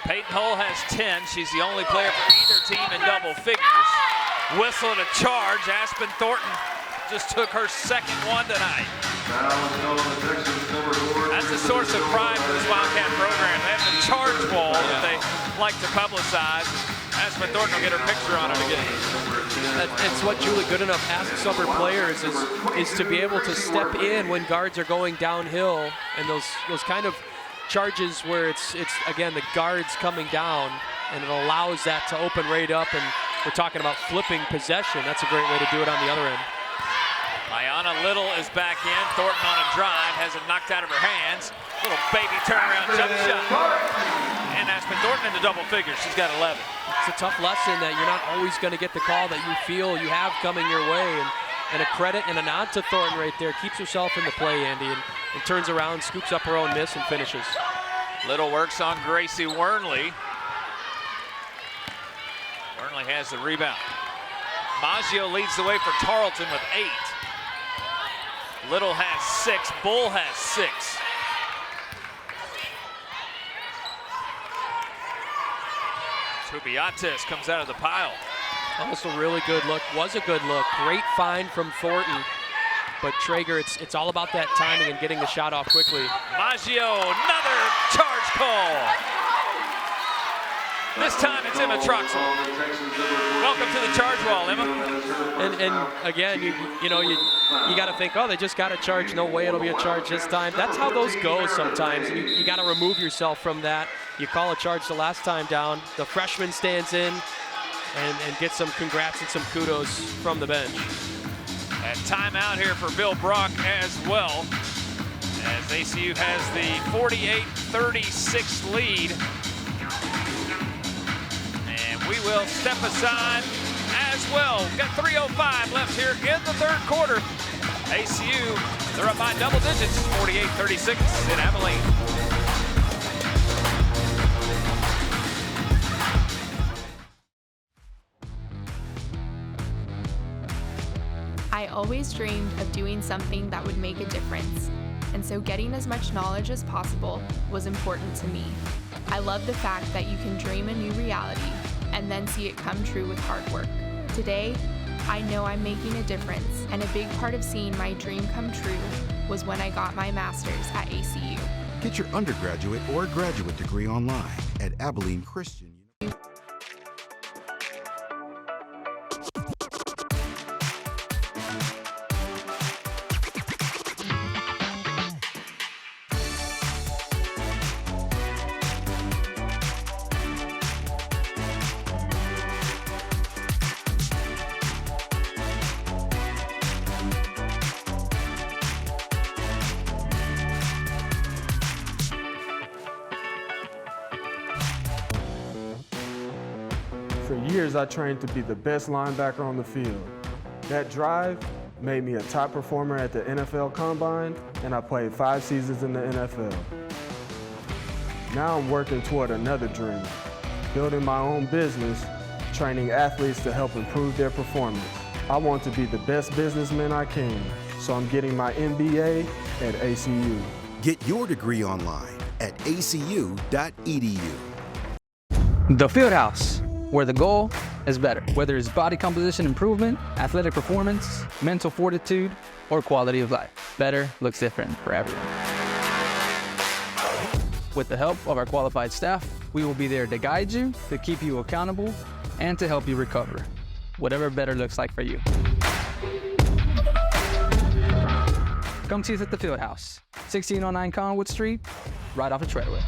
Peyton Hull has 10. She's the only player for either team in double figures. Whistle to charge. Aspen Thornton just took her second one tonight. That's a source of pride for this Wildcat program. They have the charge wall that they like to publicize. Aspen Thornton will get her picture on it again. It's what Julie Goodenough asks of her players is to be able to step in when guards are going downhill, and those kind of charges where it's again the guards coming down, and it allows that to open right up, and we're talking about flipping possession. That's a great way to do it on the other end. Ayana Little is back in. Thornton on a drive, has it knocked out of her hands. Little baby turnaround jump shot. And Aspen Thornton into double figures. She's got 11. It's a tough lesson that you're not always going to get the call that you feel you have coming your way. And a credit and a nod to Thornton right there. Keeps herself in the play, Andy, and turns around, scoops up her own miss, and finishes. Little works on Gracie Wernley. Wernley has the rebound. Maggio leads the way for Tarleton with 8. Little has 6. Bull has 6. Kubiatis comes out of the pile. Also really good look, was a good look. Great find from Thornton. But Traeger, it's all about that timing and getting the shot off quickly. Maggio, another charge call. This time it's Emma Troxel. Welcome to the charge wall, Emma. And again, you know, you got to think, oh, they just got a charge. No way it'll be a charge this time. That's how those go sometimes. You got to remove yourself from that. You call a charge the last time down. The freshman stands in and gets some congrats and some kudos from the bench. And timeout here for Bill Brock as well, as ACU has the 48-36 lead. And we will step aside as well. We've got 3:05 left here in the third quarter. ACU, they're up by double digits, 48-36 in Abilene. I always dreamed of doing something that would make a difference, and so getting as much knowledge as possible was important to me. I love the fact that you can dream a new reality and then see it come true with hard work. Today, I know I'm making a difference, and a big part of seeing my dream come true was when I got my master's at ACU. Get your undergraduate or graduate degree online at Abilene Christian. For years, I trained to be the best linebacker on the field. That drive made me a top performer at the NFL Combine, and I played 5 seasons in the NFL. Now I'm working toward another dream, building my own business, training athletes to help improve their performance. I want to be the best businessman I can, so I'm getting my MBA at ACU. Get your degree online at acu.edu. The Fieldhouse, where the goal is better. Whether it's body composition improvement, athletic performance, mental fortitude, or quality of life. Better looks different for everyone. With the help of our qualified staff, we will be there to guide you, to keep you accountable, and to help you recover. Whatever better looks like for you. Come see us at the Fieldhouse, 1609 Conwood Street, right off the Treadway.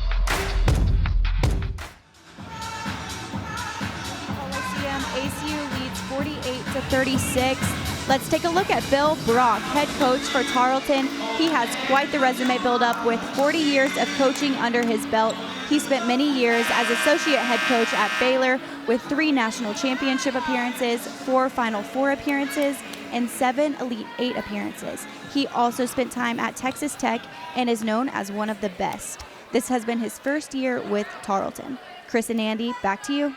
ACU leads 48-36. Let's take a look at Bill Brock, head coach for Tarleton. He has quite the resume built up with 40 years of coaching under his belt. He spent many years as associate head coach at Baylor with 3 national championship appearances, 4 Final Four appearances, and 7 Elite 8 appearances. He also spent time at Texas Tech and is known as one of the best. This has been his first year with Tarleton. Chris and Andy, back to you.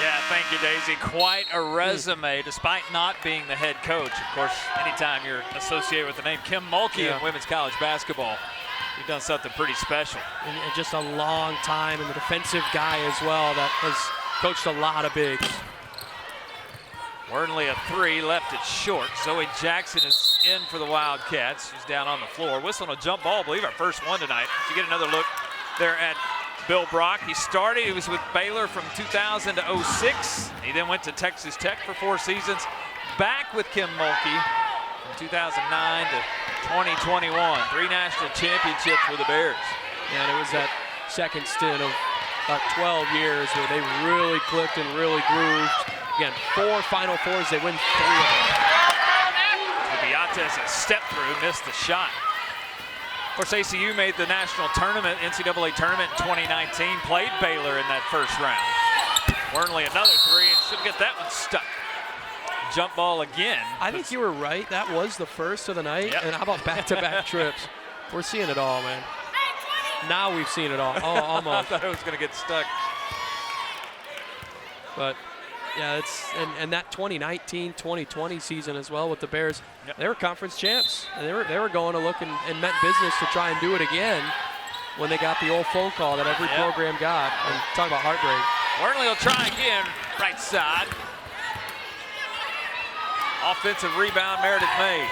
Yeah, thank you, Daisy. Quite a resume, despite not being the head coach. Of course, anytime you're associated with the name Kim Mulkey in women's college basketball, you've done something pretty special. And just a long time, and the defensive guy as well that has coached a lot of bigs. Wernley a 3, left it short. Zoe Jackson is in for the Wildcats. She's down on the floor. Whistling a jump ball, I believe our first one tonight. You get another look there at Bill Brock. He was with Baylor from 2000 to 06. He then went to Texas Tech for 4 seasons. Back with Kim Mulkey from 2009 to 2021. 3 national championships for the Bears. And it was that second stint of about 12 years where they really clicked and really grooved. Again, 4 Final Fours, they win 3 of them. Kubiatis a step through, missed the shot. Of course, ACU made the national tournament, NCAA tournament in 2019, played Baylor in that first round. Wernley another 3, and should get that one stuck. Jump ball again. I think you were right. That was the first of the night. Yep. And how about back-to-back trips? We're seeing it all, man. Now we've seen it all. Oh, almost. I thought it was going to get stuck. But yeah, and that 2019-2020 season as well with the Bears, they were conference champs, and they were going to look and meant business to try and do it again when they got the old phone call that every program got. And talk about heartbreak. Wornley will try again, right side. Offensive rebound, Meredith Mays.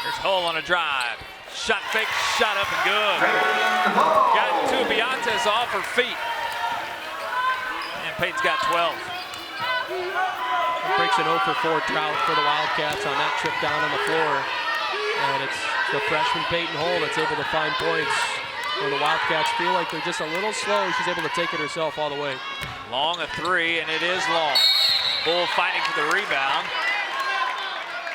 Here's Hull on a drive. Shot fake, shot up and good. Got two Beates off her feet. And Peyton's got 12. It breaks an 0 for 4 drought for the Wildcats on that trip down on the floor. And it's the freshman Peyton Hull that's able to find points when the Wildcats feel like they're just a little slow. She's able to take it herself all the way. Long a three, and it is long. Bull fighting for the rebound.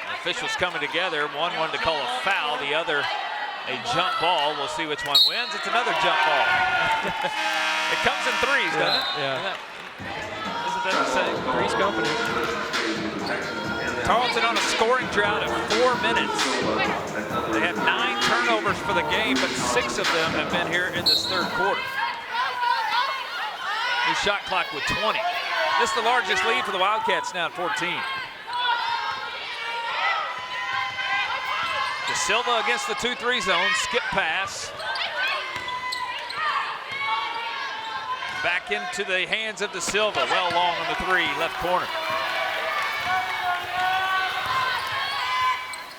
The officials coming together. One wanted to call a foul, the other a jump ball. We'll see which one wins. It's another jump ball. It comes in threes, doesn't it? Yeah. Isn't that the same? Three's company. Tarleton on a scoring drought of 4 minutes. They have 9 turnovers for the game, but 6 of them have been here in this third quarter. New shot clock with 20. This is the largest lead for the Wildcats now at 14. De Silva against the 2-3 zone, skip pass. Back into the hands of De Silva, well long on the 3, left corner.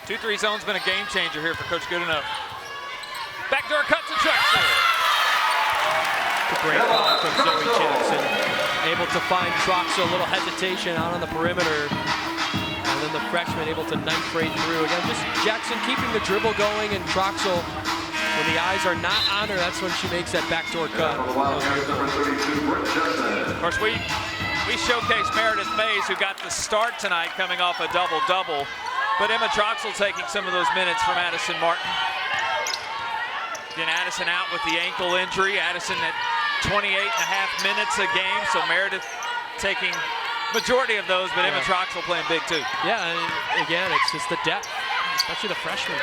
2-3 zone's been a game changer here for Coach Goodenough. Backdoor cut to Drexel. A great ball from Zoe Jackson. Able to find Troxel, a little hesitation out on the perimeter. And then the freshman able to knife right through. Again, just Jackson keeping the dribble going, and Troxel, when the eyes are not on her, that's when she makes that backdoor cut. Of course, we showcased Meredith Mays, who got the start tonight coming off a double-double. But Emma Troxel taking some of those minutes from Addison Martin. Again, Addison out with the ankle injury. Addison at 28.5 minutes a game, so Meredith taking majority of those, but Emma Troxel playing big too. Yeah, and again, it's just the depth, especially the freshman.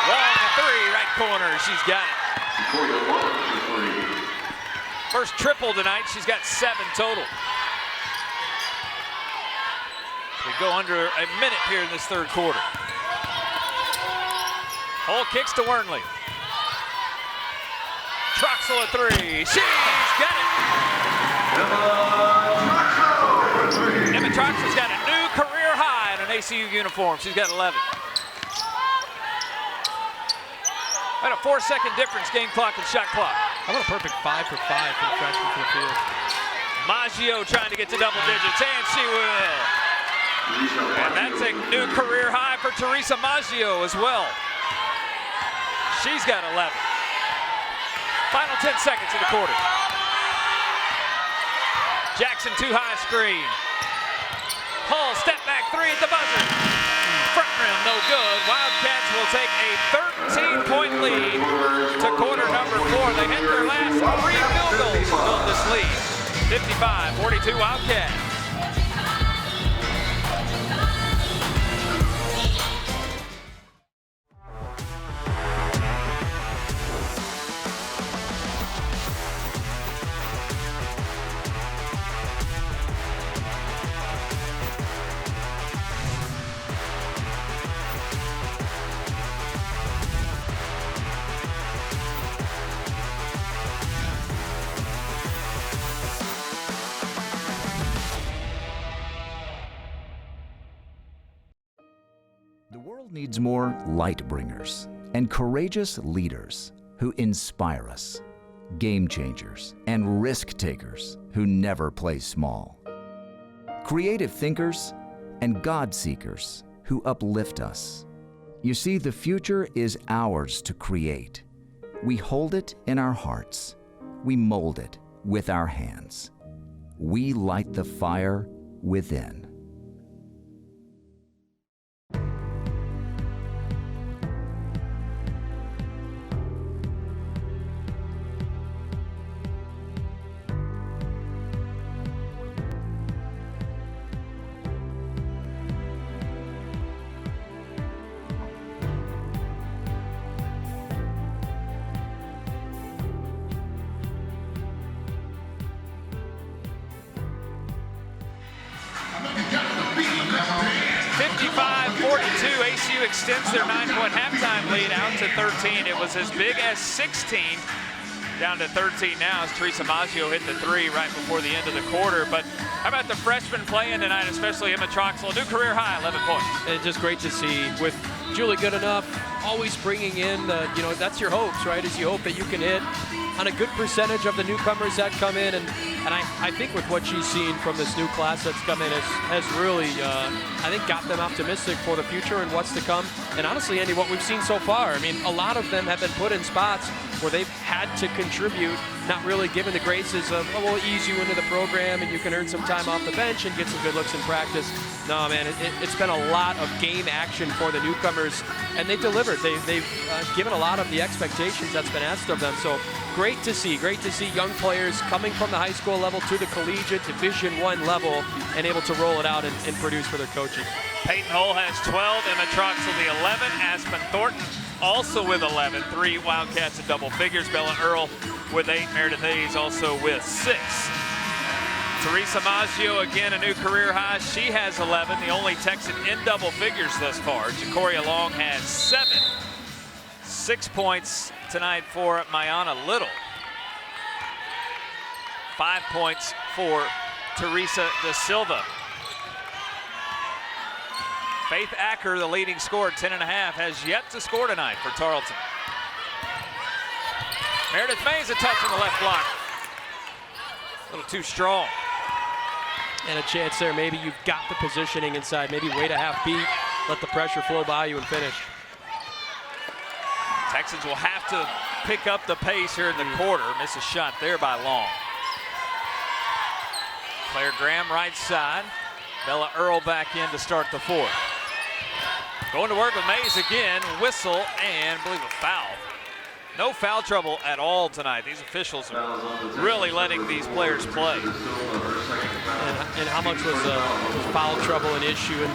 Long a 3, right corner, she's got it. First triple tonight, she's got 7 total. We go under a minute here in this third quarter. Hull kicks to Wornley. Troxel a 3. She's got it. Emma Troxel's got a new career high in an ACU uniform. She's got 11. At a 4-second difference, game clock and shot clock. How about a perfect 5 for 5 for the freshman from the field? Maggio trying to get to double digits, and she will. And that's a new career high for Teresa Maggio as well. She's got 11. Final 10 seconds of the quarter. Jackson too high screen. Hull step back 3 at the buzzer. Front rim no good. Wildcats will take a 13-point lead to quarter number 4. They hit their last 3 field goals to build this lead. 55-42 Wildcats. The world needs more light bringers and courageous leaders who inspire us, game changers and risk takers who never play small, creative thinkers and God seekers who uplift us. You see, the future is ours to create. We hold it in our hearts. We mold it with our hands. We light the fire within. ACU extends their 9-point halftime lead out to 13. It was as big as 16 Down to 13 now as Teresa Maggio hit the 3 right before the end of the quarter. But how about the freshmen playing tonight, especially Emma Troxel, new career high, 11 points. And just great to see with Julie Goodenough always bringing in, that's your hopes, right? Is you hope that you can hit on a good percentage of the newcomers that come in. And I think with what she's seen from this new class that's come in has really, I think, got them optimistic for the future and what's to come. And honestly, Andy, what we've seen so far, I mean, a lot of them have been put in spots where they've had to contribute, not really given the graces of, oh, we'll ease you into the program and you can earn some time off the bench and get some good looks in practice. No, man, it's been a lot of game action for the newcomers, and they've delivered. They've given a lot of the expectations that's been asked of them. So great to see young players coming from the high school level to the collegiate Division I level and able to roll it out and produce for their coaches. Peyton Hull has 12, Emma Troxel the 11, Aspen Thornton also with 11, 3 Wildcats in double figures, Bella Earl with 8, Meredith Hayes also with 6. Teresa Maggio, again, a new career high. She has 11, the only Texan in double figures thus far. Jacoria Long has 7. 6 points tonight for Mayana Little. 5 points for Teresa Da Silva. Faith Acker, the leading scorer, 10.5, has yet to score tonight for Tarleton. Meredith Mays a touch on the left block. A little too strong. And a chance there, maybe you've got the positioning inside, maybe wait a half beat, let the pressure flow by you and finish. Texans will have to pick up the pace here in the quarter. Miss a shot there by Long. Claire Graham right side. Bella Earl back in to start the fourth. Going to work with Mays again, whistle, and I believe a foul. No foul trouble at all tonight. These officials are really letting these players play. And how much was foul trouble an issue in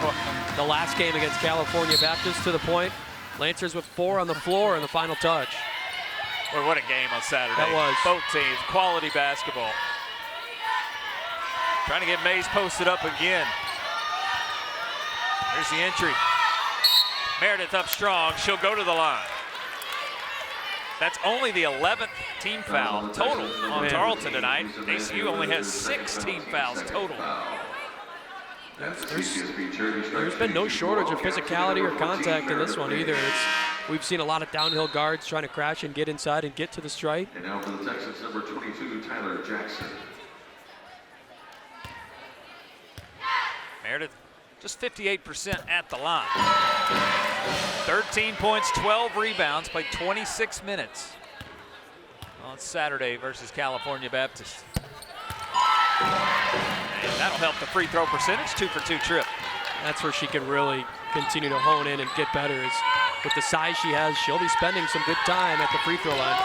the last game against California Baptist, to the point Lancers with 4 on the floor in the final touch. Well, what a game on Saturday. That was. Both teams, quality basketball. Trying to get Mays posted up again. Here's the entry. Meredith up strong. She'll go to the line. That's only the 11th team foul total on Tarleton tonight. ACU only has 6 team fouls total. There's been no shortage of physicality or contact in this one either. We've seen a lot of downhill guards trying to crash and get inside and get to the stripe. And now for the Texans, number 22, Tyler Jackson. Meredith just 58% at the line. 13 points, 12 rebounds, played 26 minutes on Saturday versus California Baptist. And that'll help the free throw percentage, 2 for 2 trip. That's where she can really continue to hone in and get better. Is with the size she has, she'll be spending some good time at the free throw line.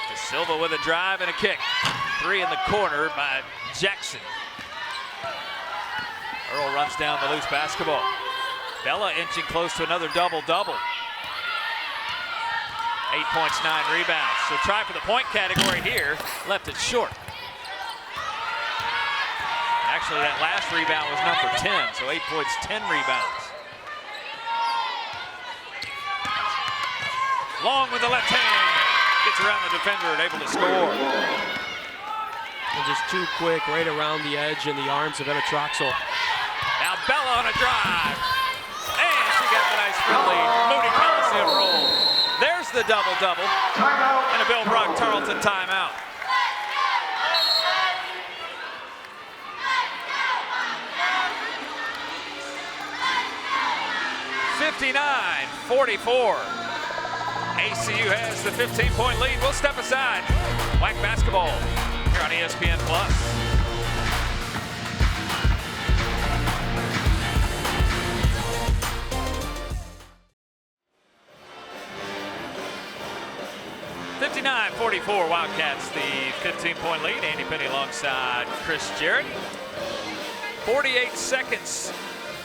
Da Silva with a drive and a kick. 3 in the corner by Jackson. Earl runs down the loose basketball. Bella inching close to another double-double. 8 points, 9 rebounds. So try for the point category here, left it short. Actually, that last rebound was number 10, so 8 points, 10 rebounds. Long with the left hand, gets around the defender and able to score. And just too quick, right around the edge in the arms of Emma Troxel. Now Bella on a drive, and she got the nice friendly Moody Coliseum roll. There's the double-double, and a Bill Brock Tarleton timeout. (59-44). ACU has the 15-point lead. We'll step aside. WAC basketball here on ESPN Plus. (59-44) Wildcats, the 15-point lead. Andy Penny alongside Chris Jarrett. 48 seconds.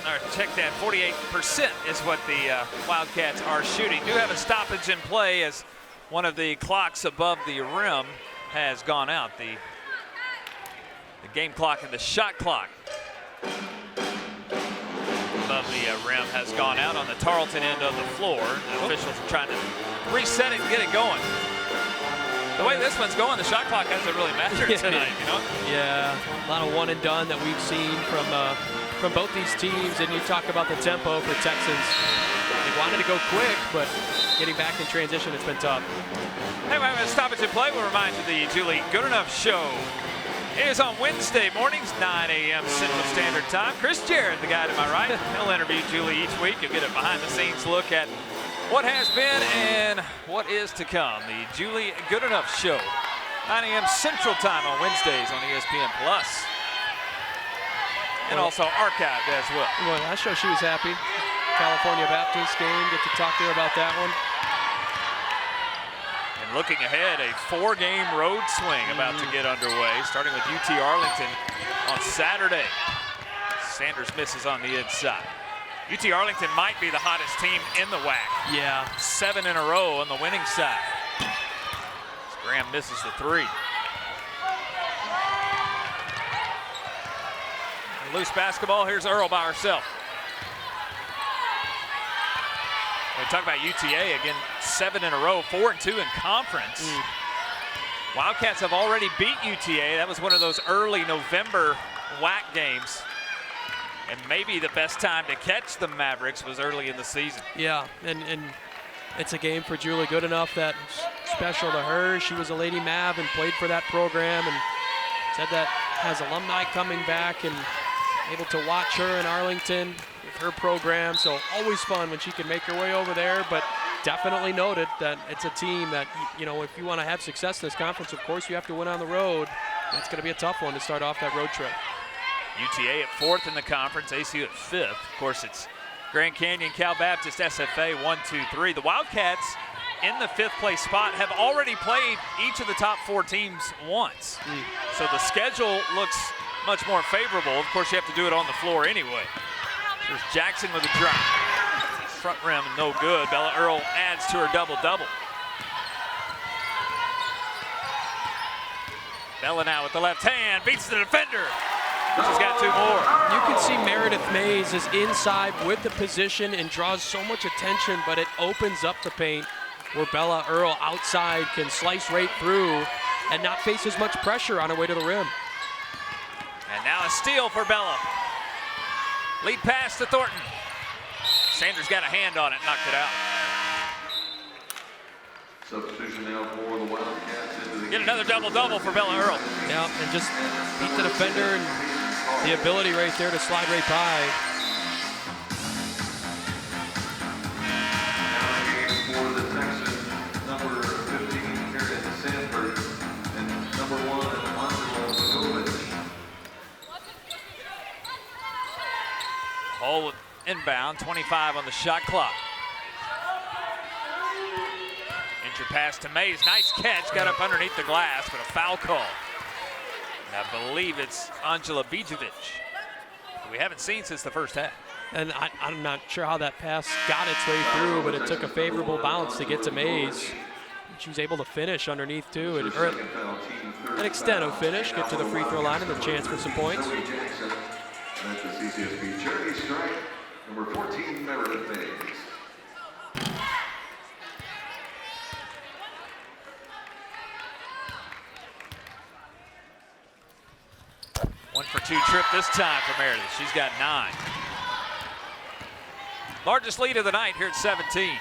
Or check that, 48% is what the Wildcats are shooting. Do have a stoppage in play as one of the clocks above the rim has gone out. The game clock and the shot clock. But of the rim has gone out on the Tarleton end of the floor. The officials are trying to reset it and get it going. The way this one's going, the shot clock hasn't really mattered tonight, you know? Yeah, a lot of one and done that we've seen from both these teams. And you talk about the tempo for Texans. They wanted to go quick, but getting back in transition, it's been tough. Anyway, we're going to stop it to play. We'll remind you the Julie Goodenough Show is on Wednesday mornings, 9 a.m. Central Standard Time. Chris Jarrett, the guy to my right, he'll interview Julie each week. You'll get a behind-the-scenes look at what has been and what is to come. The Julie Goodenough Show, 9 a.m. Central Time on Wednesdays on ESPN+. And also archived as well. Well, I show she was happy. California Baptist game, get to talk to her about that one. And looking ahead, a 4-game road swing about to get underway, starting with UT Arlington on Saturday. Sanders misses on the inside. UT Arlington might be the hottest team in the WAC. Yeah. 7 in a row on the winning side. Graham misses the 3. Loose basketball, here's Earl by herself. We talk about UTA again, 7 in a row, 4-2 in conference. Wildcats have already beat UTA. That was one of those early November WAC games. And maybe the best time to catch the Mavericks was early in the season. Yeah, and it's a game for Julie Goodenough that's special to her. She was a Lady Mav and played for that program, and said that has alumni coming back and able to watch her in Arlington with her program. So always fun when she can make her way over there, but definitely noted that it's a team that, you know, if you want to have success in this conference, of course you have to win on the road. It's going to be a tough one to start off that road trip. UTA at 4th in the conference, ACU at 5th. Of course, it's Grand Canyon, Cal Baptist, SFA 1, 2, 3. The Wildcats in the 5th place spot have already played each of the top 4 teams once. So the schedule looks much more favorable. Of course, you have to do it on the floor anyway. There's Jackson with a drop. Front rim, no good. Bella Earl adds to her double-double. Bella now with the left hand, beats the defender. She's got 2 more. You can see Meredith Mays is inside with the position and draws so much attention, but it opens up the paint where Bella Earl outside can slice right through and not face as much pressure on her way to the rim. And now a steal for Bella. Lead pass to Thornton. Sanders got a hand on it, knocked it out. Substitution now for the Wildcats. Get another double-double for Bella Earl. Yeah, and just beat the defender, and the ability right there to slide right by. For the Texans, number 15, Karen Sanford, and number 1, Angela Bogovic. Hole inbound, 25 on the shot clock. Entry pass to Mays, nice catch, got up underneath the glass, but a foul call. And I believe it's Angela Bijevic, who we haven't seen since the first half. And I'm not sure how that pass got its way through, but it took a favorable bounce to get to Mays. She was able to finish underneath too, and an extended finish, get to the free throw line and a chance for some points. That's the CCSB charity strike, number 14, Meredith Mays. One for 2 trip this time for Meredith. She's got 9. Largest lead of the night here at 17.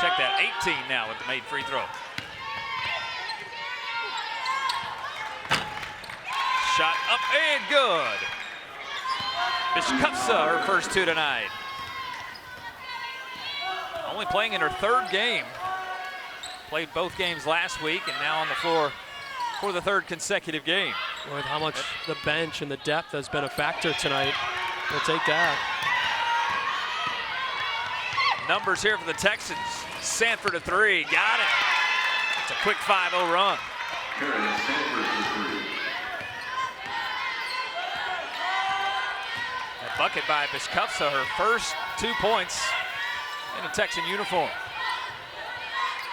Check that, 18 now with the made free throw. Shot up and good. Bishkupsa, her first 2 tonight. Only playing in her 3rd game. Played both games last week and now on the floor for the 3rd consecutive game. With how much the bench and the depth has been a factor tonight. We'll take that. Numbers here for the Texans. Sanford a 3, got it. It's a quick 5-0 run. A bucket by Bishkupsa, her first 2 points in a Texan uniform.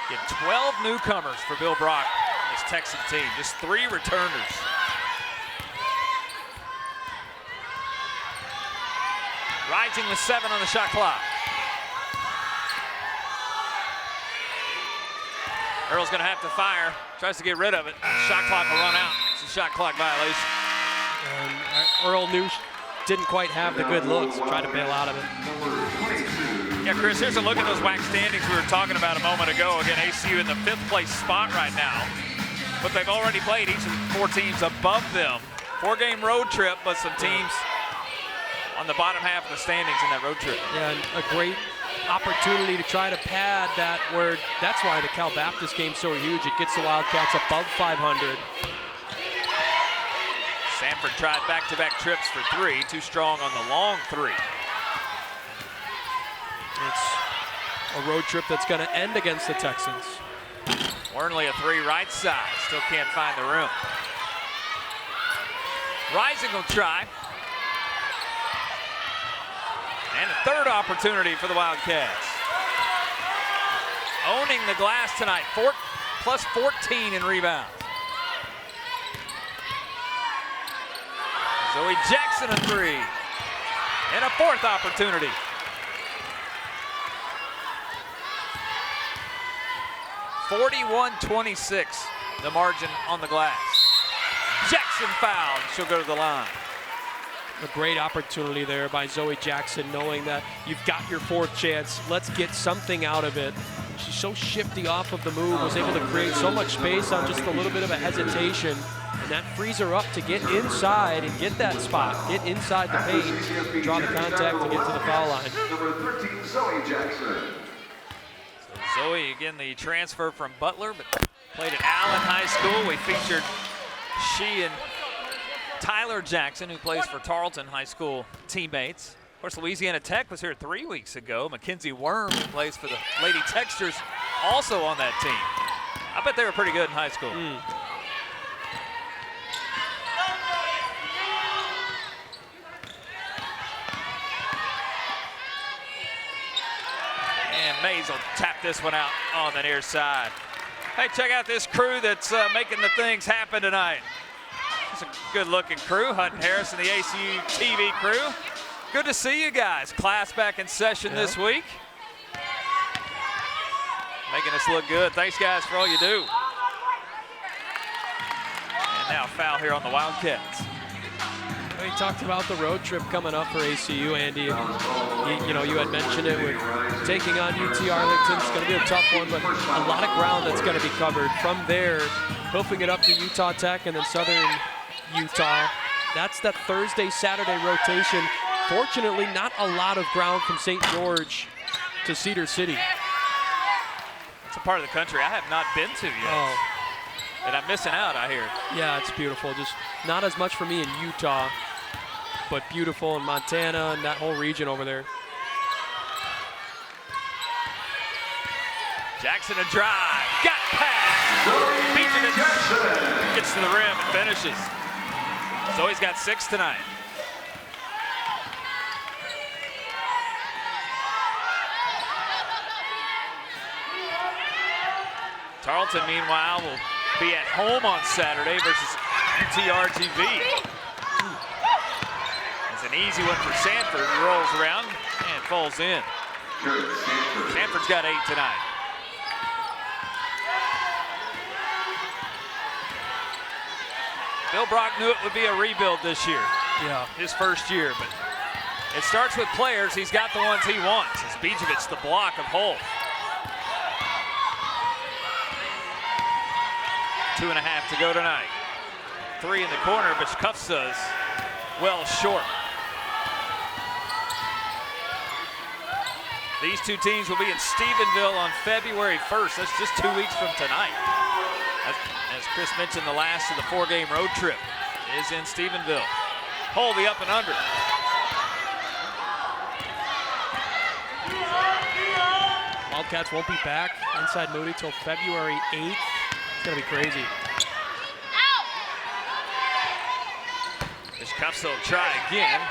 Get 12 newcomers for Bill Brock and his Texan team, just 3 returners. Rising with 7 on the shot clock. Earl's going to have to fire. Tries to get rid of it. Shot clock will run out. It's a shot clock violation. And Earl didn't quite have the good looks. Tried to bail out of it. Yeah, Chris, here's a look at those WAC standings we were talking about a moment ago. Again, ACU in the 5th place spot right now. But they've already played each of the 4 teams above them. 4-game road trip, but some teams on the bottom half of the standings in that road trip. Yeah, and a great opportunity to try to pad that where that's why the Cal Baptist game's so huge. It gets the Wildcats above 500. Sanford tried back-to-back trips for 3, too strong on the long 3. It's a road trip that's going to end against the Texans. Wernley a 3 right side, still can't find the room. Rising will try. And a 3rd opportunity for the Wildcats. Owning the glass tonight, plus 14 in rebounds. Zoe Jackson a 3. And a 4th opportunity. (41-26) the margin on the glass. Jackson fouled. She'll go to the line. A great opportunity there by Zoe Jackson, knowing that you've got your 4th chance. Let's get something out of it. She's so shifty off of the move, was able to create so much space on just a little bit of a hesitation, and that frees her up to get inside and get that spot, get inside the paint, draw the contact, and get to the foul line. Number 13, Zoe Jackson. So Zoe, again, the transfer from Butler, but played at Allen High School. We featured she and Tyler Jackson, who plays for Tarleton High School, teammates. Of course, Louisiana Tech was here 3 weeks ago. Mackenzie Worm, who plays for the Lady Texters, also on that team. I bet they were pretty good in high school. And Mays will tap this one out on the near side. Hey, check out this crew that's making the things happen tonight. It's a good-looking crew, Hunt and Harris and the ACUTV crew. Good to see you guys. Class back in session this week. Making us look good. Thanks, guys, for all you do. And now foul here on the Wildcats. We talked about the road trip coming up for ACU, Andy. You know, you had mentioned it with taking on UT Arlington. It's going to be a tough one, but a lot of ground that's going to be covered. From there, hoofing it up to Utah Tech and then Southern Utah. That's that Thursday, Saturday rotation. Fortunately, not a lot of ground from St. George to Cedar City. It's a part of the country I have not been to yet. Oh. And I'm missing out, I hear. Yeah, it's beautiful. Just not as much for me in Utah, but beautiful in Montana and that whole region over there. Jackson a drive. Got past. Beating it. Gets to the rim and finishes. Zoe's got 6 tonight. Tarleton, meanwhile, will be at home on Saturday versus UTRGV. It's an easy one for Sanford. He rolls around and falls in. Sanford's got 8 tonight. Bill Brock knew it would be a rebuild this year. Yeah. His first year, but it starts with players. He's got the ones he wants. It's Bejovic, the block of Holt. 2.5 to go tonight. 3 in the corner, but Kufsa's well short. These two teams will be in Stephenville on February 1st. That's just 2 weeks from tonight. As Chris mentioned, the last of the 4-game road trip is in Stephenville. Hold the up and under. Wildcats won't be back inside Moody till February 8th. It's gonna be crazy. Cuffs will try again.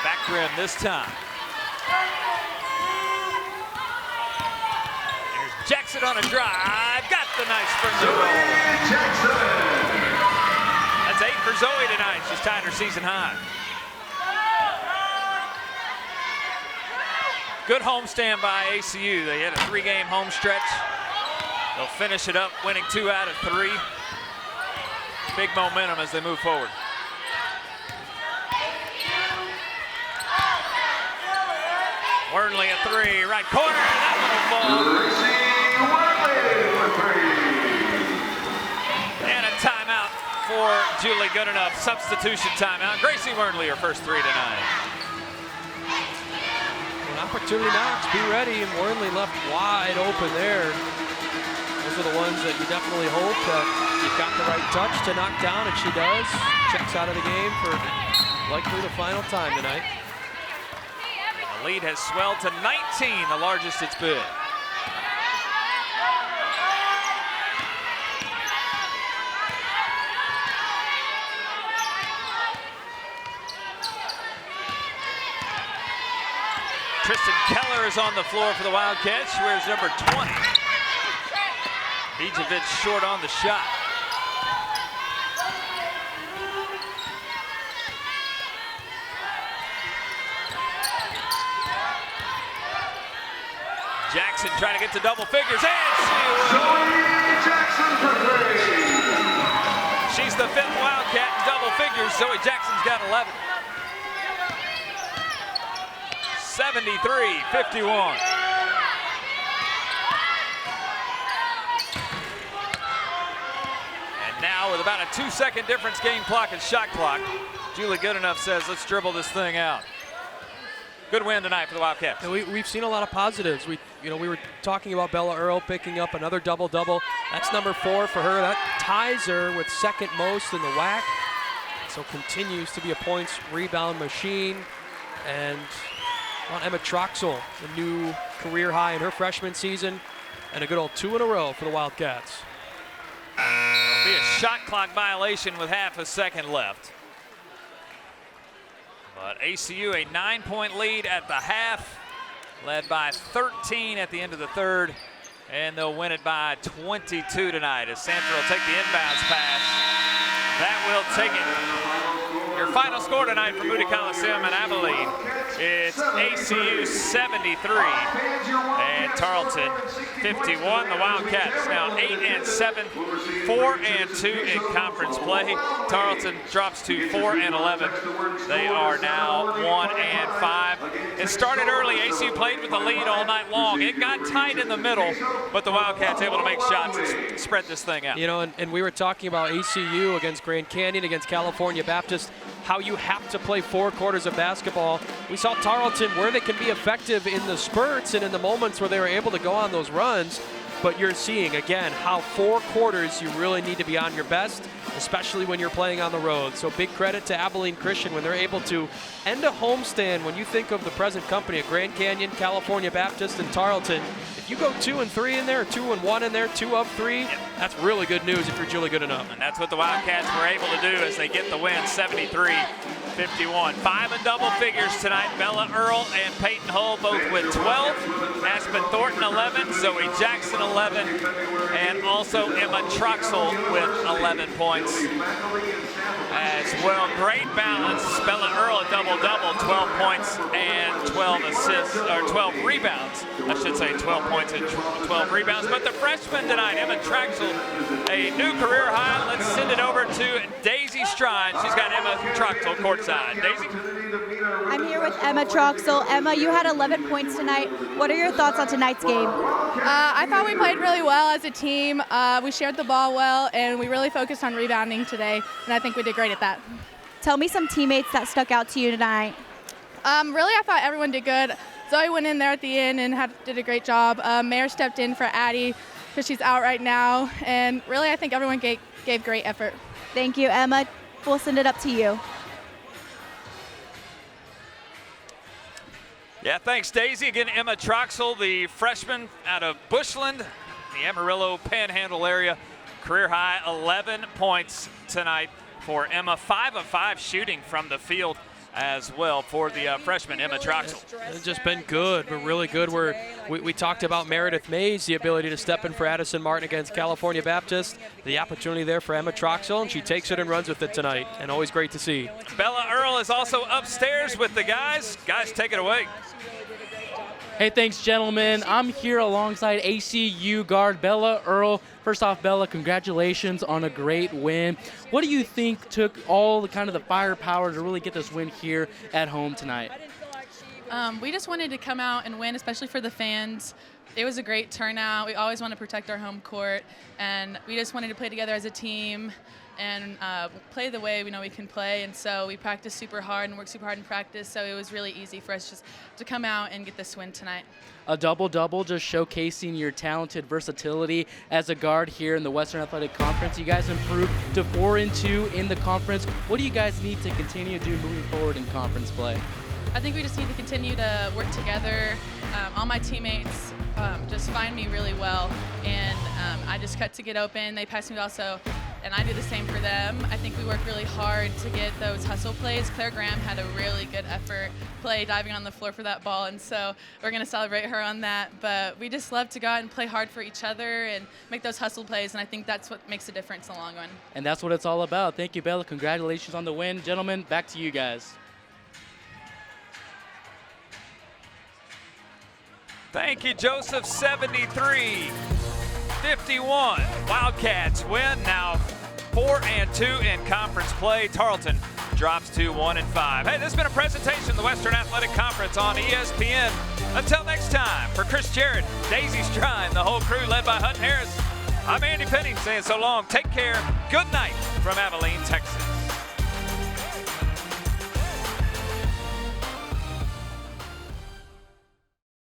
Back rim this time. There's Jackson on a drive. Got the nice from Zoe. That's 8 for Zoe tonight. She's tied her season high. Good homestand by ACU. They had a 3-game home stretch. They'll finish it up, winning 2 out of 3. Big momentum as they move forward. Wernley at 3, right corner, that one will fall. And a timeout for Julie Goodenough. Substitution timeout. Gracie Wernley, her first 3 tonight. An opportunity now to be ready, and Wernley left wide open there. Those are the ones that you definitely hope that you've got the right touch to knock down, and she does. Checks out of the game for likely the final time tonight. The lead has swelled to 19, the largest it's been. Tristan Keller is on the floor for the Wildcats. She wears number 20. Bijevic short on the shot. Jackson trying to get to double figures, and she's the 5th Wildcat in double figures. Zoe Jackson's got 11. 73-51. And now with about a 2-second difference game clock and shot clock, Julie Goodenough says, let's dribble this thing out. Good win tonight for the Wildcats. And we've seen a lot of positives. We were talking about Bella Earl picking up another double-double. That's number 4 for her. That ties her with second most in the WAC. So continues to be a points rebound machine. And Emma Troxel, a new career high in her freshman season, and a good old 2 in a row for the Wildcats. It'll be a shot clock violation with half a second left. But ACU a 9-point lead at the half, led by 13 at the end of the third, and they'll win it by 22 tonight as Sanford will take the inbounds pass. That will take it. Your final score tonight for Moody Coliseum and Abilene, it's ACU 73 and Tarleton 51. The Wildcats now 8-7, 4-2 in conference play. Tarleton drops to 4-11. They are now 1-5. It started early. ACU played with the lead all night long. It got tight in the middle, but the Wildcats able to make shots and spread this thing out. And we were talking about ACU against Grand Canyon, against California Baptist, how you have to play 4 quarters of basketball. We saw Tarleton where they can be effective in the spurts and in the moments where they were able to go on those runs. But you're seeing, again, how 4 quarters you really need to be on your best, especially when you're playing on the road. So big credit to Abilene Christian when they're able to end a homestand. When you think of the present company of Grand Canyon, California Baptist, and Tarleton, if you go 2 and 3 in there, 2 and 1 in there, 2 of 3, that's really good news if you're Julie Goodenough. And that's what the Wildcats were able to do as they get the win, 73-51. 5 in double figures tonight. Bella Earl and Peyton Hull both with 12. Aspen Thornton 11, Zoe Jackson 11, and also Emma Troxel with 11 points as well. Great balance. Bella Earl a double-double, 12 points and 12 assists, or 12 rebounds. I should say 12 points and 12 rebounds. But the freshman tonight, Emma Troxel, a new career high. Let's send it over to Daisy Stride. She's got Emma Troxel courtside. Daisy? I'm here with Emma Troxel. Emma, you had 11 points tonight. What are your thoughts on tonight's game? I thought we played really well as a team. We shared the ball well, and we really focused on rebounding today, and I think we did great at that. Tell me some teammates that stuck out to you tonight. Really, I thought everyone did good. Zoe went in there at the end and did a great job. Mayor stepped in for Addie because she's out right now, and really I think everyone gave great effort. Thank you, Emma. We'll send it up to you. Yeah, thanks, Daisy. Again, Emma Troxel, the freshman out of Bushland, the Amarillo Panhandle area. Career high 11 points tonight for Emma. 5 of 5 shooting from the field as well for the freshman, Emma Troxel. It's just been good, but really good. We talked about Meredith Mays, the ability to step in for Addison Martin against California Baptist. The opportunity there for Emma Troxel, and she takes it and runs with it tonight, and always great to see. Bella Earl is also upstairs with the guys. Guys, take it away. Hey, thanks, gentlemen. I'm here alongside ACU guard Bella Earl. First off, Bella, congratulations on a great win. What do you think took all the kind of the firepower to really get this win here at home tonight? We just wanted to come out and win, especially for the fans. It was a great turnout. We always want to protect our home court, and we just wanted to play together as a team and play the way we know we can play. And so we practiced super hard and worked super hard in practice, so it was really easy for us just to come out and get this win tonight. A double-double, just showcasing your talented versatility as a guard here in the Western Athletic Conference. You guys improved to 4-2 in the conference. What do you guys need to continue to do moving forward in conference play? I think we just need to continue to work together. All my teammates just find me really well, and I just cut to get open. They pass me also, and I do the same for them. I think we work really hard to get those hustle plays. Claire Graham had a really good effort play diving on the floor for that ball, and so we're going to celebrate her on that. But we just love to go out and play hard for each other and make those hustle plays, and I think that's what makes a difference in the long run. And that's what it's all about. Thank you, Bella. Congratulations on the win. Gentlemen, back to you guys. Thank you, Joseph. 73-51. Wildcats win now 4-2 in conference play. Tarleton drops to 1-5. Hey, this has been a presentation of the Western Athletic Conference on ESPN. Until next time, for Chris Jarrett, Daisy Strine, the whole crew led by Hutton Harris, I'm Andy Penning saying so long. Take care. Good night from Abilene, Texas.